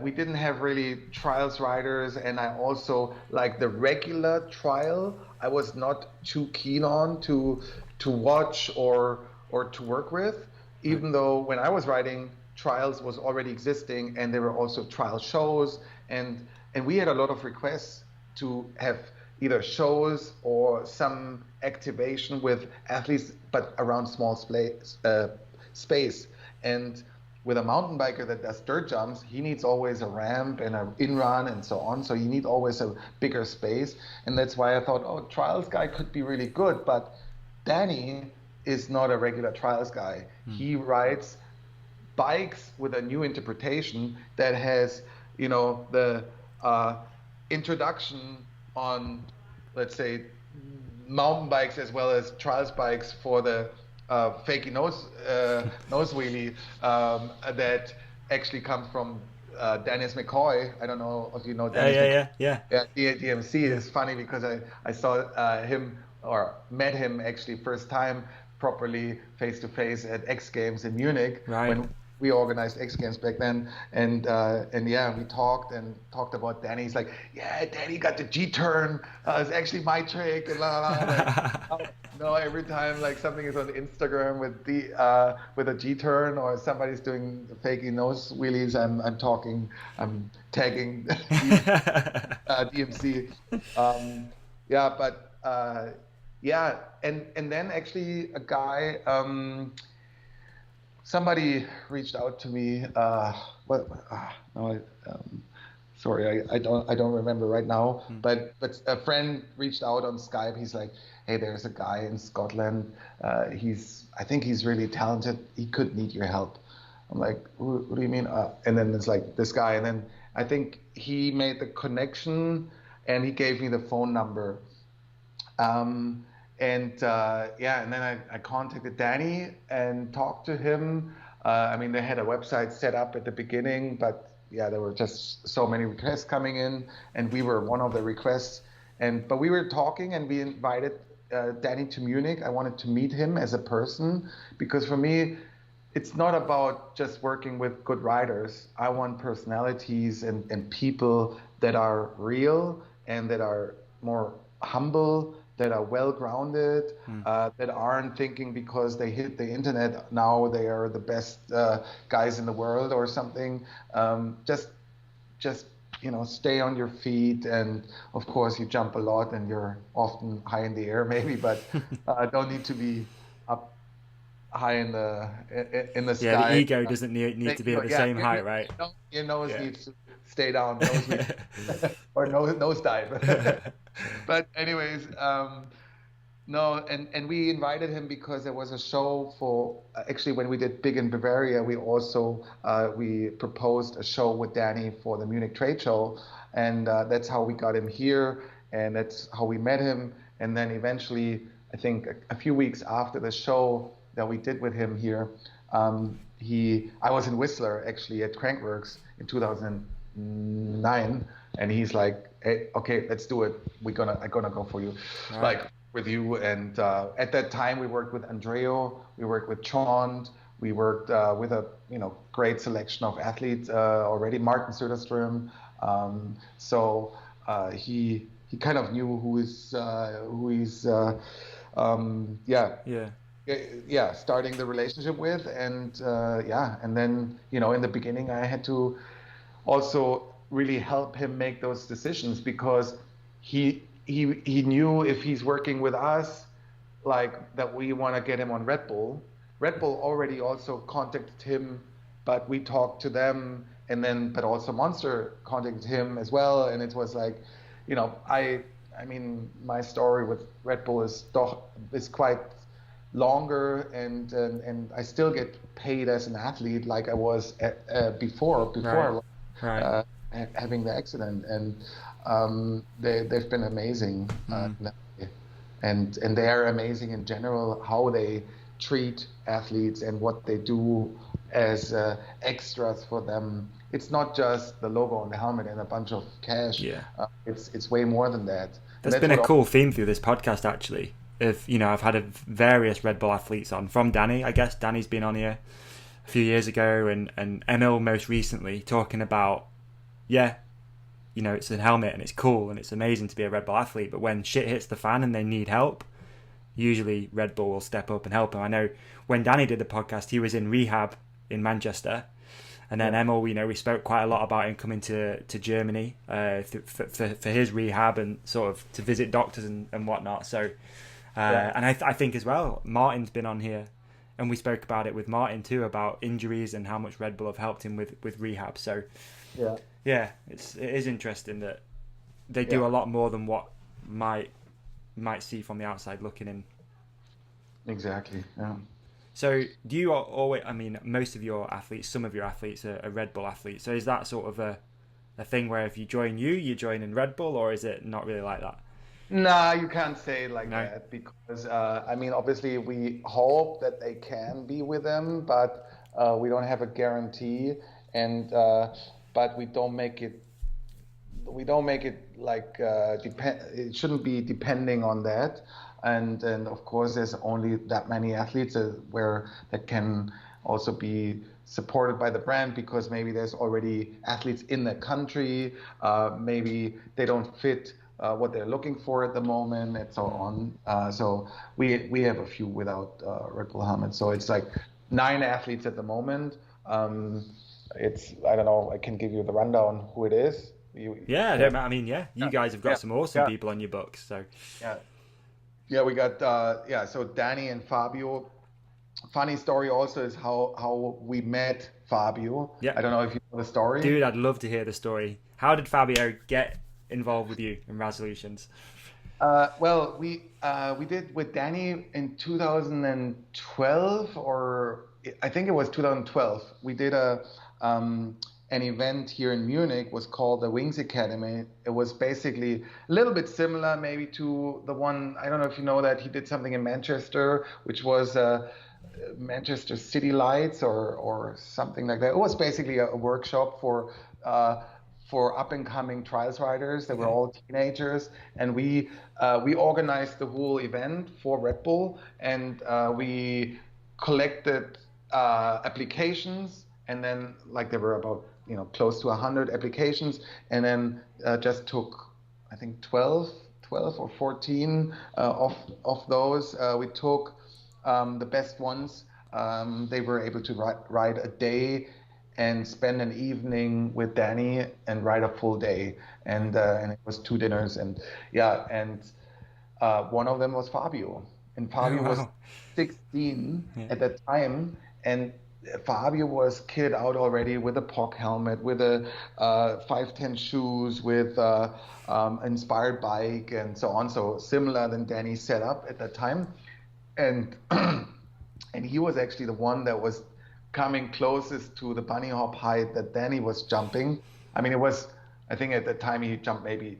we didn't have really trials riders, and I also, like, the regular trial, I was not too keen on to watch or to work with, even though when I was riding, trials was already existing, and there were also trial shows, and we had a lot of requests to have either shows or some activation with athletes, but around small space. And with a mountain biker that does dirt jumps, he needs always a ramp and an in-run and so on. So you need always a bigger space. And that's why I thought, oh, trials guy could be really good. But Danny is not a regular trials guy. He rides bikes with a new interpretation that has, the introduction on, let's say, mountain bikes as well as trials bikes for the fakey nose wheelie that actually comes from Dennis McCoy. I don't know if you know Dennis.
Yeah.
DMC is funny because I saw him, or met him actually first time properly face to face at X Games in Munich, when we organized X Games back then. And yeah, we talked about Danny. He's like, yeah, Danny got the G turn. It's actually my trick, and blah, blah, blah. No, every time like something is on Instagram with a G turn, or somebody's doing fakey nose wheelies, I'm tagging DMC. Yeah, and then actually a guy, somebody reached out to me. Sorry, I don't remember right now. But a friend reached out on Skype. He's like, hey, there's a guy in Scotland. I think he's really talented. He could need your help. I'm like, what do you mean? And then it's like this guy. And then I think he made the connection, and he gave me the phone number. And then I contacted Danny and talked to him. They had a website set up at the beginning, but yeah, there were just so many requests coming in, and we were one of the requests. But we were talking, and we invited Danny to Munich. I wanted to meet him as a person, because for me, it's not about just working with good riders. I want personalities and people that are real and that are more humble, that are well-grounded, that aren't thinking because they hit the internet now they are the best guys in the world or something. Just stay on your feet, and of course you jump a lot and you're often high in the air maybe, but don't need to be up high in the sky.
Yeah, the ego doesn't need to be at the same height, right?
Your nose needs to stay down, or nose dive. But anyways, no, and we invited him because there was a show for, actually when we did Big in Bavaria, we also we proposed a show with Danny for the Munich trade show, and that's how we got him here, and that's how we met him. And then eventually, I think a few weeks after the show that we did with him here, I was in Whistler actually at Crankworks in 2009, and he's like, hey, okay, let's do it. I'm gonna go for you,
right,
like with you. And at that time, we worked with Andreo, we worked with Trond, we worked with a great selection of athletes already. Martin Söderström. So he kind of knew who he's. Yeah. yeah, starting the relationship with, and yeah, and then in the beginning I had to also really help him make those decisions because he knew if he's working with us, like that we want to get him on Red Bull. Red Bull already also contacted him, but we talked to them, and then but also Monster contacted him as well, and it was like, I mean, my story with Red Bull is quite longer, and I still get paid as an athlete like I was before
Right.
I was
Right.
having the accident, and they've been amazing, and they are amazing in general how they treat athletes and what they do as extras for them. It's not just the logo on the helmet and a bunch of cash.
Yeah.
It's way more than that, and
That's
that's
been a
what.
cool theme through this podcast, actually. If I've had various Red Bull athletes on, from Danny. I guess Danny's been on here a few years ago, and Emil most recently, talking about, yeah, it's a helmet and it's cool and it's amazing to be a Red Bull athlete, but when shit hits the fan and they need help, usually Red Bull will step up and help them. I know when Danny did the podcast, he was in rehab in Manchester, and then Emil, we spoke quite a lot about him coming to Germany for his rehab and sort of to visit doctors and whatnot. So, and I think as well, Martin's been on here, and we spoke about it with Martin too, about injuries and how much Red Bull have helped him with rehab. So, yeah, it is interesting that they do a lot more than what might see from the outside looking in.
Exactly. Yeah.
So do you always? I mean, most of your athletes, some of your athletes are Red Bull athletes. So is that sort of a thing where if you join in Red Bull, or is it not really like that?
Nah, you can't say it like
No.
that because I mean, obviously, we hope that they can be with them, but we don't have a guarantee, and but we don't make it like depend. It shouldn't be depending on that, and of course, there's only that many athletes that can also be supported by the brand because maybe there's already athletes in the country, maybe they don't fit what they're looking for at the moment, and so on. So we have a few without Red Bull helmets. So it's like 9 athletes at the moment. It's I don't know. I can give you the rundown who it is.
Yeah, I don't. I mean, yeah, you guys have got
Yeah,
some awesome
yeah,
people on your books. So
yeah, yeah. We got so Danny and Fabio. Funny story also is how we met Fabio.
yeah,
I don't know if you know the story.
dude, I'd love to hear the story. How did Fabio get involved with you in Rasoulutions?
Well, we did with Danny in 2012, or I think it was 2012. We did an event here in Munich, was called the Wings Academy. It was basically a little bit similar, maybe to the one, I don't know if you know that he did something in Manchester, which was Manchester City Lights or something like that. It was basically a workshop for up and coming trials riders. They were
Okay.
all teenagers, and we organized the whole event for Red Bull, and we collected applications, and then like there were about close to 100 applications, and then just took I think 12 or 14 of those. We took the best ones. They were able to ride a day and spend an evening with Danny and ride a full day. And it was 2 dinners. And yeah, and one of them was Fabio. And
Oh
Fabio was
wow.
16
Yeah.
at that time. And Fabio was kitted out already with a POC helmet, with a 510 shoes, with inspired bike, and so on. So similar than Danny's setup at that time. And and he was actually the one that was coming closest to the bunny hop height that Danny was jumping. I mean, I think at the time he jumped maybe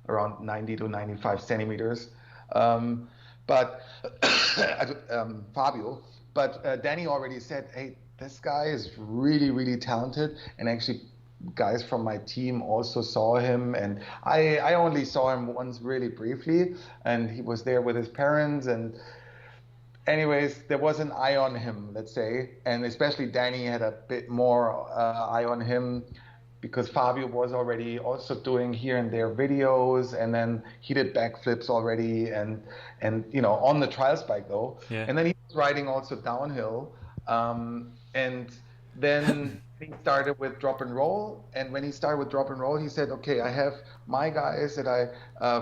around 90 to 95 centimeters. Um, but Fabio, but Danny already said, hey, this guy is really, really talented. And actually, guys from my team also saw him. And I only saw him once really briefly. And he was there with his parents. And anyways, there was an eye on him, let's say, and especially Danny had a bit more eye on him because Fabio was already also doing here and there videos, and then he did backflips already, and on the trials bike though,
Yeah.
and then he riding also downhill, and then he started with drop and roll. And when he started with drop and roll, he said, "Okay, I have my guys that I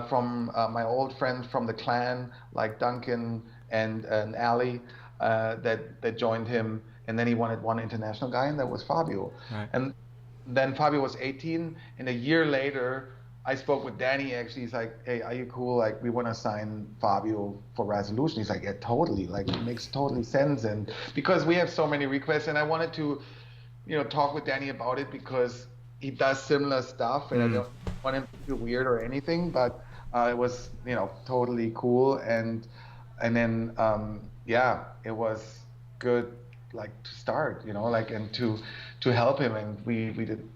from my old friends from the clan, like Duncan and Ali, that joined him." And then he wanted one international guy, and that was Fabio.
Right.
And then Fabio was 18, and a year later, I spoke with Danny. Actually, he's like, "Hey, are you cool? Like, we want to sign Fabio for Rasoulution." He's like, "Yeah, totally. Like, it makes totally sense." And because we have so many requests, and I wanted to, talk with Danny about it because he does similar stuff, and I don't want him to feel weird or anything. But it was, totally cool, and then yeah, it was good, like to start, like and to help him, and we did.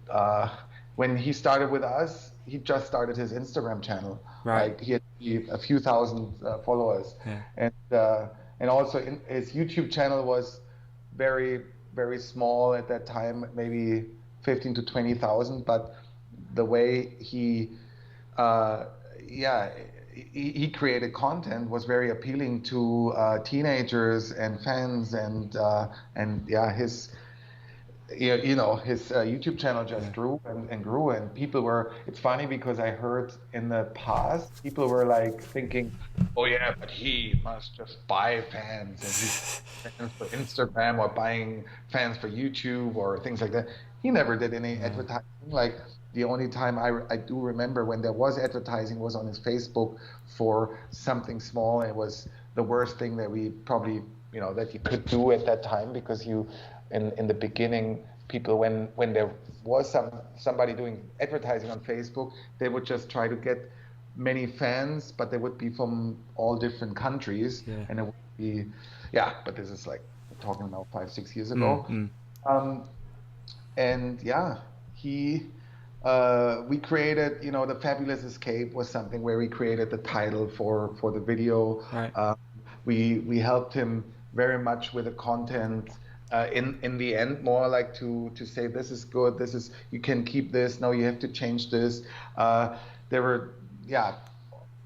When he started with us, he just started his Instagram channel.
Right.
Like he had a few thousand followers, and also his YouTube channel was very, very small at that time, maybe 15 to 20,000. But the way he created content was very appealing to teenagers and fans, and his his YouTube channel just grew and grew, and people were. It's funny because I heard in the past people were like thinking, "Oh yeah, but he must just buy fans, and he's fans for Instagram or buying fans for YouTube or things like that." He never did any advertising. Like the only time I do remember when there was advertising was on his Facebook for something small. It was the worst thing that we probably that you could do at that time, because in the beginning, people when there was somebody doing advertising on Facebook, they would just try to get many fans, but they would be from all different countries, and it would be but this is like we're talking about 5-6 years ago. And we created, the Fabulous Escape was something where we created the title for the video.
Right.
We helped him very much with the content. In the end, more like to say, this is good, this is, you can keep this, no, you have to change this.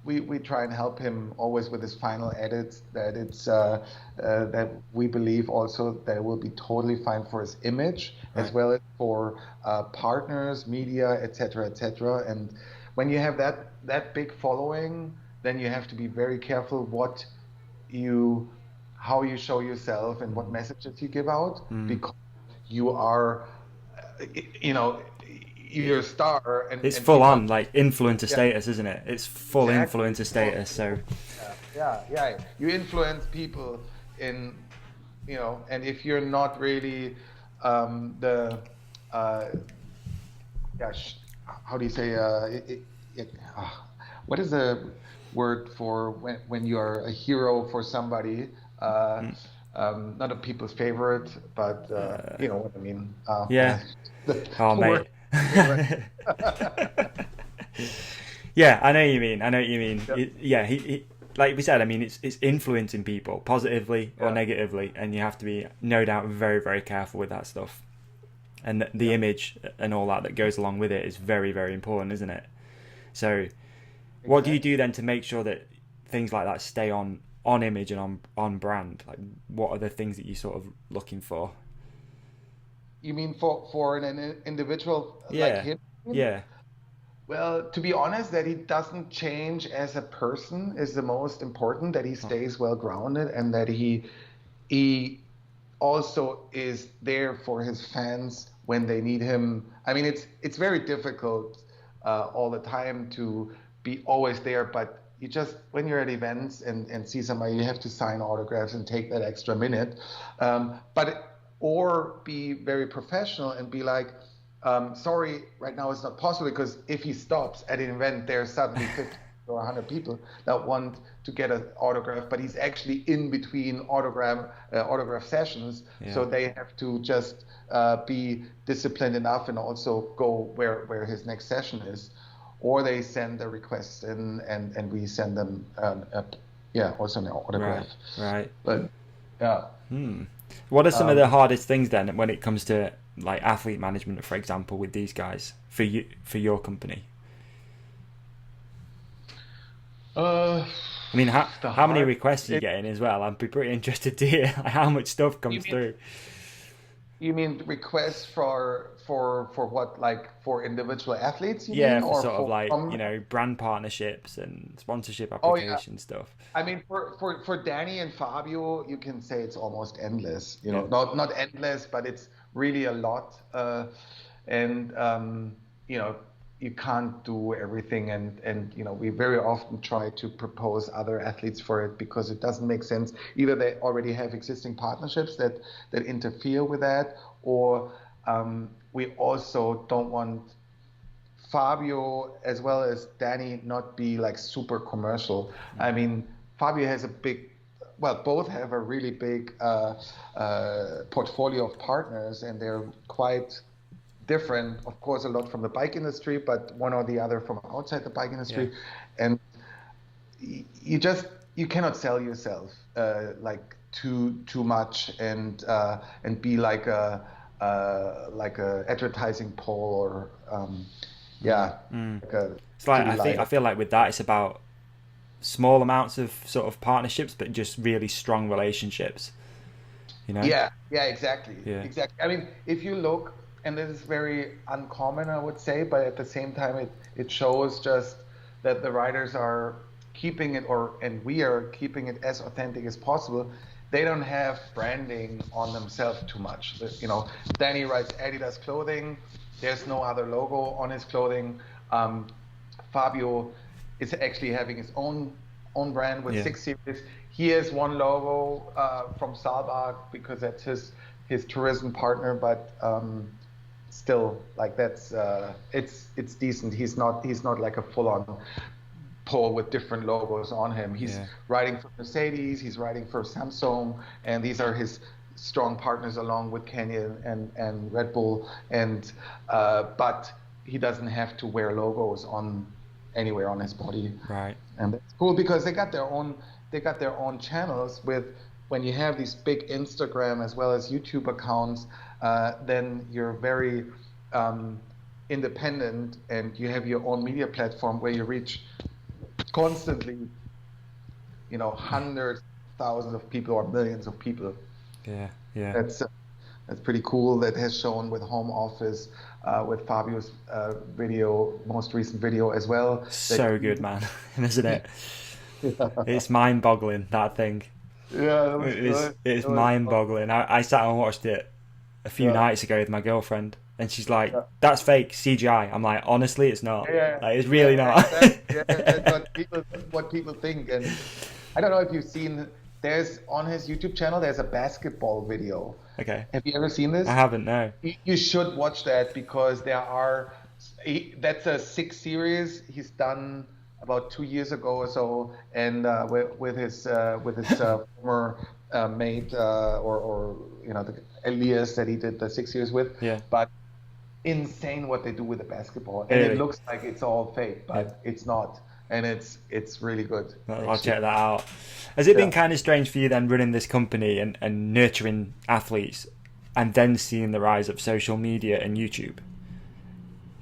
We try and help him always with his final edits, that it's that we believe also that it will be totally fine for his image, as well as for partners, media, etc., etc. And when you have that big following, then you have to be very careful how you show yourself and what messages you give out, because you are, you're a star. And
it's full on like influencer status, isn't it? It's full influencer status. So
you influence people in, and if you're not really how do you say what is the word for when you are a hero for somebody? Not a people's favorite, but you know what I mean.
Mate. Yeah, I know what you mean.
Yep.
He like we said, I mean, it's influencing people positively or negatively, and you have to be, no doubt, very, very careful with that stuff. And the image and all that goes along with it is very, very important, isn't it? So what do you do then to make sure that things like that stay on image and on brand? Like, what are the things that you're sort of looking for?
You mean for an individual like him?
Yeah.
Well, to be honest, that he doesn't change as a person is the most important, that he stays well grounded, and that he also is there for his fans when they need him. I mean, it's very difficult all the time to be always there, but you just, when you're at events and see somebody, you have to sign autographs and take that extra minute. Or be very professional and be like, sorry, right now it's not possible, because if he stops at an event, there's suddenly 50 or 100 people that want to get an autograph, but he's actually in between autograph sessions. So they have to just be disciplined enough and also go where his next session is. Or they send a request in, and we send them also an autograph.
Right.
But
what are some of the hardest things then when it comes to like athlete management, for example, with these guys for your company? I mean,
the
how many
hard.
requests are you getting as well? I'd be pretty interested to hear how much stuff
You
comes
mean
through.
you mean requests for what, like for individual athletes? You
Yeah,
mean,
for
or
sort of
for
like,
from?
brand partnerships and sponsorship
Oh yeah.
application stuff.
I mean, for Danny and Fabio, you can say it's almost endless.
Yeah.
Not endless, but it's really a lot. And you know, you can't do everything. And we very often try to propose other athletes for it because it doesn't make sense. Either they already have existing partnerships that interfere with that, or we also don't want Fabio as well as Danny not be like super commercial. I mean, Fabio has a big, well, both have a really big portfolio of partners, and they're quite different, of course, a lot from the bike industry, but one or the other from outside the bike
Yeah.
industry. And you just you cannot sell yourself like too much and be like a advertising pole or yeah, like a
It's like
city
I
light.
feel like with that it's about small amounts of sort of partnerships, but just really strong relationships. You know?
Yeah, exactly,
Yeah.
exactly. I mean, if you look, and this is very uncommon, I would say, but at the same time, it shows just that the writers are keeping it, and we are keeping it as authentic as possible. They don't have branding on themselves too much. Danny writes Adidas clothing. There's no other logo on his clothing. Um, Fabio is actually having his own brand with
Yeah.
six series. He has one logo from Saalbach because that's his tourism partner, but still, like that's it's decent. He's not like a full on pole with different logos on him. He's
Yeah.
writing for Mercedes, he's writing for Samsung, and these are his strong partners along with Canyon and Red Bull. And but he doesn't have to wear logos on anywhere on his body,
Right.
and that's cool because they got their own channels with. When you have these big Instagram as well as YouTube accounts, then you're very um, independent and you have your own media platform where you reach constantly, hundreds, thousands of people or millions of people.
Yeah. Yeah.
That's uh, that's pretty cool. That has shown with Home Office, with Fabio's most recent video as well. That
So good, man, isn't
yeah,
it? It's mind-boggling, that thing.
that was good.
It's
It was
mind-boggling. I sat and watched it a few
yeah,
nights ago with my girlfriend, and she's like,
yeah,
"That's fake CGI." I'm like, honestly, it's not.
yeah,
Like, it's
yeah,
really
yeah,
not.
exactly. Yeah, that's what people think. And I don't know if you've seen. There's on his YouTube channel. There's a basketball video.
Okay,
Have you ever seen
I
this?
haven't. No.
You should watch that because that's a six series he's done about 2 years ago or so, and with his former mate or the Elias that he did the 6 years with.
Yeah.
But insane what they do with the basketball, and it
Really.
looks like it's all fake,
Yeah.
but it's not, and it's really good
I'll
actually.
check that out. Has it been
Yeah.
kind of strange for you then running this company and nurturing athletes and then seeing the rise of social media and YouTube?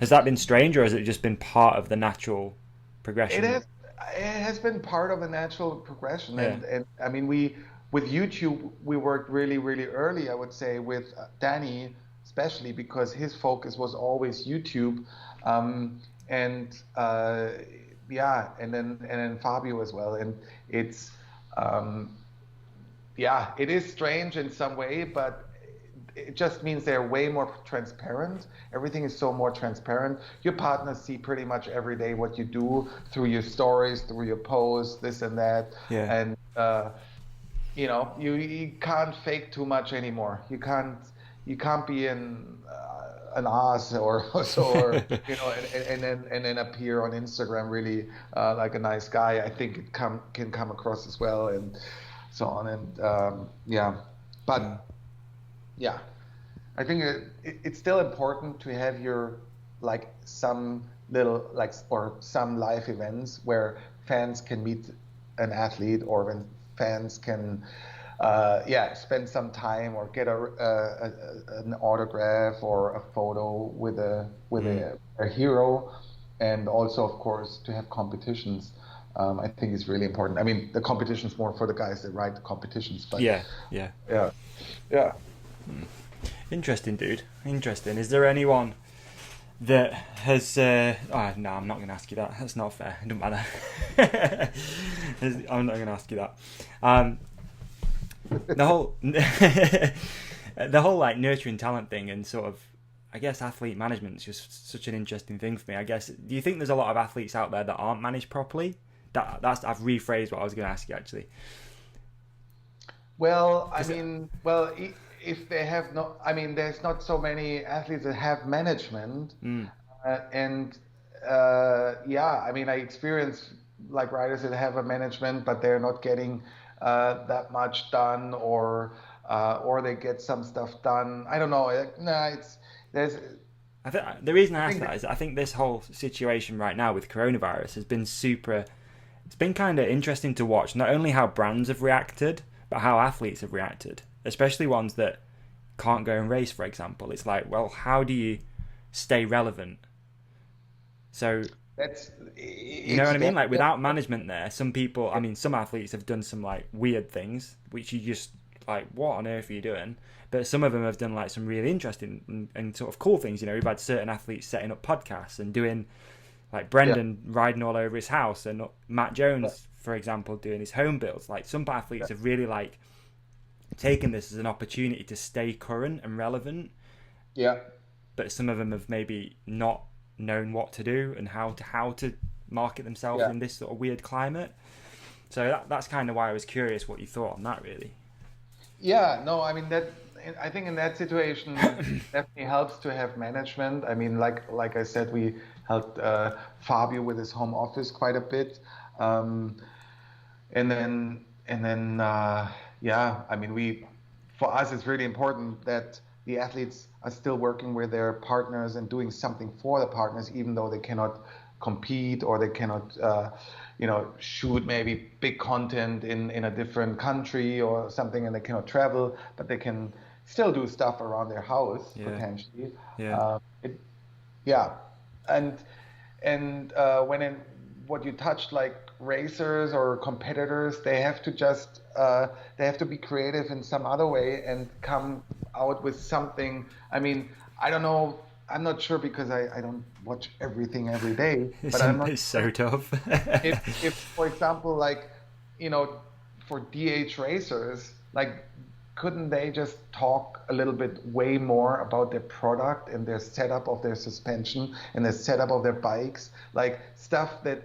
Has that been strange or has it just been part of the natural
It
progression?
has it has been part of a natural progression,
Yeah.
and I mean we with YouTube we worked really really early, I would say, with Danny especially because his focus was always YouTube, and yeah, and then Fabio as well, and it's um, yeah, it is strange in some way, but it just means they're way more transparent. Everything is so more transparent. Your partners see pretty much every day what you do through your stories, through your posts, this and that.
Yeah.
And you can't fake too much anymore. You can't be an ass or so, or and then appear on Instagram really like a nice guy. I think it can come across as well, and so on. And yeah,
Mm.
but yeah, I think it's still important to have your like some little like or some live events where fans can meet an athlete, or when fans can yeah, spend some time or get an autograph or a photo with
Mm.
a hero, and also of course to have competitions. I think is really important. I mean, the competition's more for the guys that ride the competitions, but
Yeah.
yeah, yeah.
Interesting, dude. Interesting. Is there anyone that has? Oh, no, I'm not going to ask you that. That's not fair. It doesn't matter. I'm not going to ask you that. The whole, the whole like nurturing talent thing and sort of, I guess athlete management is just such an interesting thing for me. I guess. Do you think there's a lot of athletes out there that aren't managed properly? I've rephrased what I was going to ask you actually.
Well, I mean, well, if they have no, I mean, there's not so many athletes that have management,
Mm,
and yeah, I mean, I experience like riders that have a management, but they're not getting that much done, or they get some stuff done. I don't know. Nah, it's there's.
I think the reason
I
I ask
think
that is I think this whole situation right now with coronavirus has been super. It's been kind of interesting to watch not only how brands have reacted, but how athletes have reacted, especially ones that can't go and race, for example. It's like, well, how do you stay relevant? So,
that's
you know
it's
what I mean?
that.
Like, without management there, some people, I mean, some athletes have done some, like, weird things, which you just, like, what on earth are you doing? But some of them have done, like, some really interesting and sort of cool things. You know, we've had certain athletes setting up podcasts and doing, like,
Yeah,
Brendan riding all over his house and Matt
yeah,
Jones, for example, doing his home builds. Like, some athletes have really, like, taken this as an opportunity to stay current and relevant,
yeah.
but some of them have maybe not known what to do and how to market themselves
Yeah.
in this sort of weird climate. So that's kind of why I was curious what you thought on that, really.
Yeah, no, I mean that I think in that situation definitely helps to have management. I mean, like I said, we helped Fabio with his home office quite a bit. Um, and then yeah, I mean we for us it's really important that the athletes are still working with their partners and doing something for the partners, even though they cannot compete or they cannot shoot maybe big content in a different country or something, and they cannot travel, but they can still do stuff around their house
Yeah,
potentially.
yeah,
It Yeah, and when in what you touched, like racers or competitors, they have to just they have to be creative in some other way and come out with something. I mean, I don't know. I'm not sure because I don't watch everything every day, but I'm not
it's so
sure
tough.
if for example, like, you know, for DH racers, like, couldn't they just talk a little bit way more about their product and their setup of their suspension and the setup of their bikes, like stuff that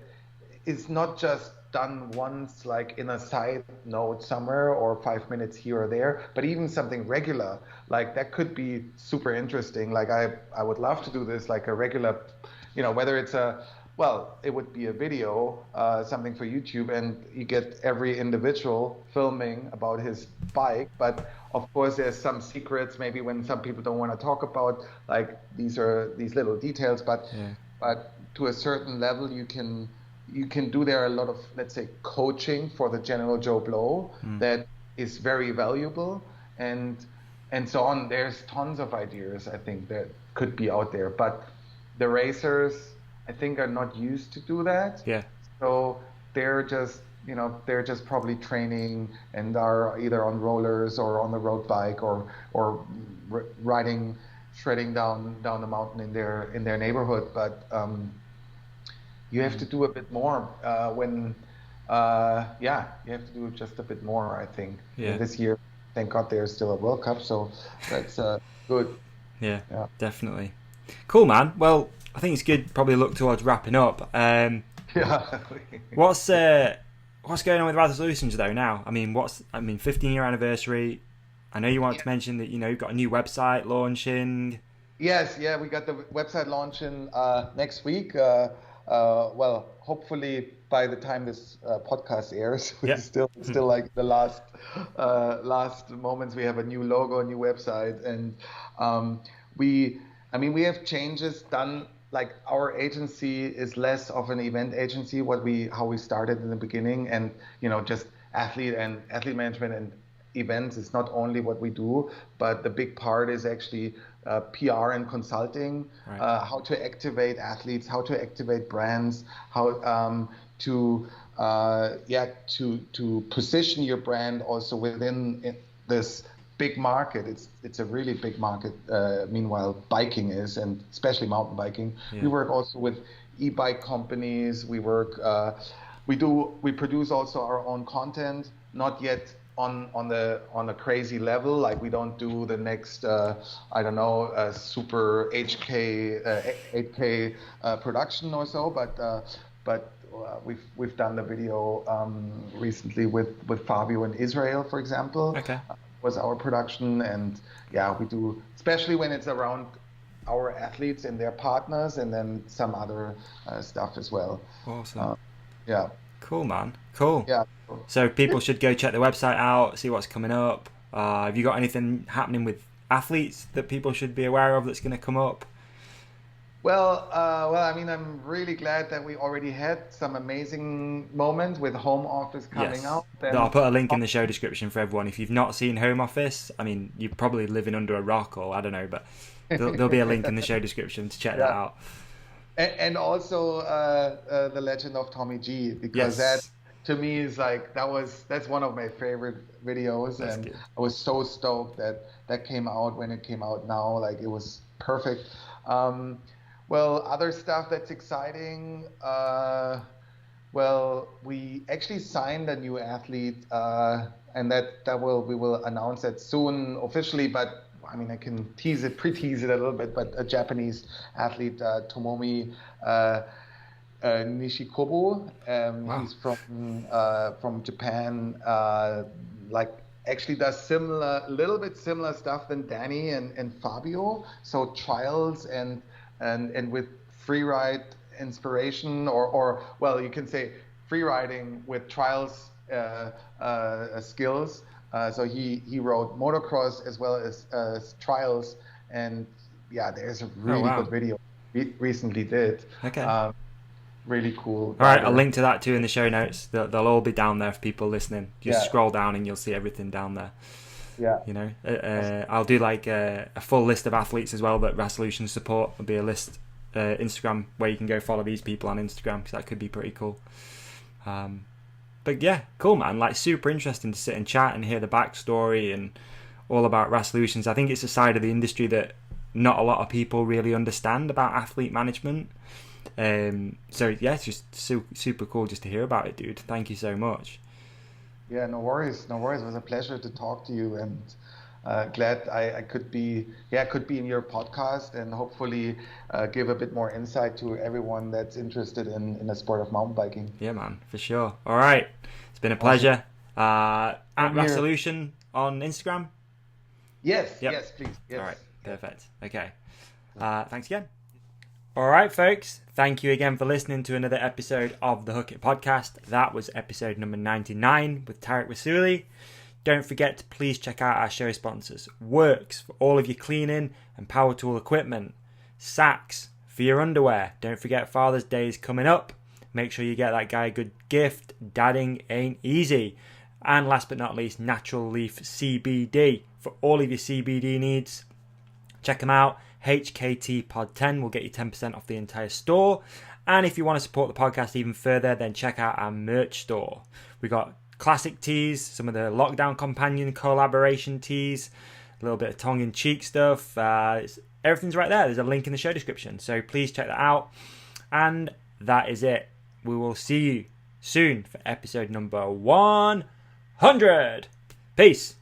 is not just done once, like in a side note somewhere or 5 minutes here or there, but even something regular, like that could be super interesting. Like I would love to do this, like a regular, whether it's well, it would be a video, something for YouTube, and you get every individual filming about his bike. But of course, there's some secrets, maybe when some people don't want to talk about, like these are these little details. But
Yeah.
to a certain level, you can do there a lot of, let's say, coaching for the general Joe Blow
Mm.
that is very valuable, and so on. There's tons of ideas I think that could be out there, but the racers, I think, are not used to do that.
Yeah.
So they're just probably training and are either on rollers or on the road bike, or riding, shredding down the mountain in their neighborhood. But you have to
Mm.
do a bit more when yeah, you have to do just a bit more, I think. And
Yeah.
this year, thank God, there's still a World Cup, so that's good.
Yeah.
Yeah.
Definitely. Cool, man. Well, I think it's good. Probably look towards wrapping up.
Yeah.
What's going on with Rasoulutions though now? I mean, 15-year anniversary. I know you want to mention that you've got a new website launching.
Yes, yeah, we got the website launching next week. Well, hopefully by the time this podcast airs, we're
Yeah.
still like the last moments. We have a new logo, a new website, and um, we, I mean, we have changes done. Like, our agency is less of an event agency, how we started in the beginning, and just athlete management and events is not only what we do, but the big part is actually PR and consulting,
Right.
how to activate athletes, how to activate brands, how to to position your brand also within this big market. It's a really big market. Meanwhile, biking is, and especially mountain biking.
Yeah.
We work also with e-bike companies. We produce also our own content. Not yet on a crazy level. Like we don't do the next super HK 8K production or so, but we've done the video recently with Fabio in Israel, for example.
Okay.
Was our production, and yeah, we do, especially when it's around our athletes and their partners, and then some other stuff as well.
Awesome.
Yeah.
Cool, man. Cool.
Yeah.
So people should go check the website out, see what's coming up. Have you got anything happening with athletes that people should be aware of that's going to come up?
Well, I mean, I'm really glad that we already had some amazing moments with Home Office coming out.
And I'll put a link in the show description for everyone. If you've not seen Home Office, I mean, you're probably living under a rock, or I don't know, but there'll be a link in the show description to check that out.
And also The Legend of Tommy G, because that, to me, is like, that's one of my favorite videos. That's and good. I was so stoked that came out when it came out now. Like, it was perfect. Well, other stuff that's exciting. Well, we actually signed a new athlete, and we will announce that soon officially. But I mean, I can pre-tease it a little bit. But a Japanese athlete, Tomomi Nishikobu. Wow. He's from Japan. Actually does a little bit similar stuff than Danny and Fabio. So trials and with free ride inspiration, or well, you can say free riding with trials skills. So he rode motocross as well as trials, and yeah, there's a really good video we recently did.
Okay.
Really cool.
All right, I'll link to that too in the show notes. They'll all be down there for people listening. Just scroll down and you'll see everything down there.
Yeah.
You know, I'll do like a full list of athletes as well that Rasoulution support. There'll be a list Instagram where you can go follow these people on Instagram, because that could be pretty cool. But yeah, cool, man. Like, super interesting to sit and chat and hear the backstory and all about Rasoulutions. I think it's a side of the industry that not a lot of people really understand about athlete management. So yeah, it's just super cool just to hear about it, dude. Thank you so much.
Yeah, no worries. It was a pleasure to talk to you, and glad I could be in your podcast and hopefully give a bit more insight to everyone that's interested in the sport of mountain biking.
Yeah, man, for sure. All right, it's been a pleasure. At Rasoulution on Instagram.
Yes, yes, please. Yes.
All right, perfect. Okay, thanks again. All right, folks, thank you again for listening to another episode of the Hook It Podcast. That was episode number 99 with Tarek Rasouli. Don't forget to please check out our show sponsors. Works, for all of your cleaning and power tool equipment. Sax, for your underwear. Don't forget Father's Day is coming up. Make sure you get that guy a good gift. Dadding ain't easy. And last but not least, Natural Leaf Cbd. For all of your CBD needs, check them out. HKT Pod 10 will get you 10% off the entire store. And if you want to support the podcast even further, then check out our merch store. We got classic tees, some of the Lockdown Companion collaboration tees, a little bit of tongue-in-cheek stuff. Everything's right there. There's a link in the show description. So please check that out. And that is it. We will see you soon for episode number 100. Peace.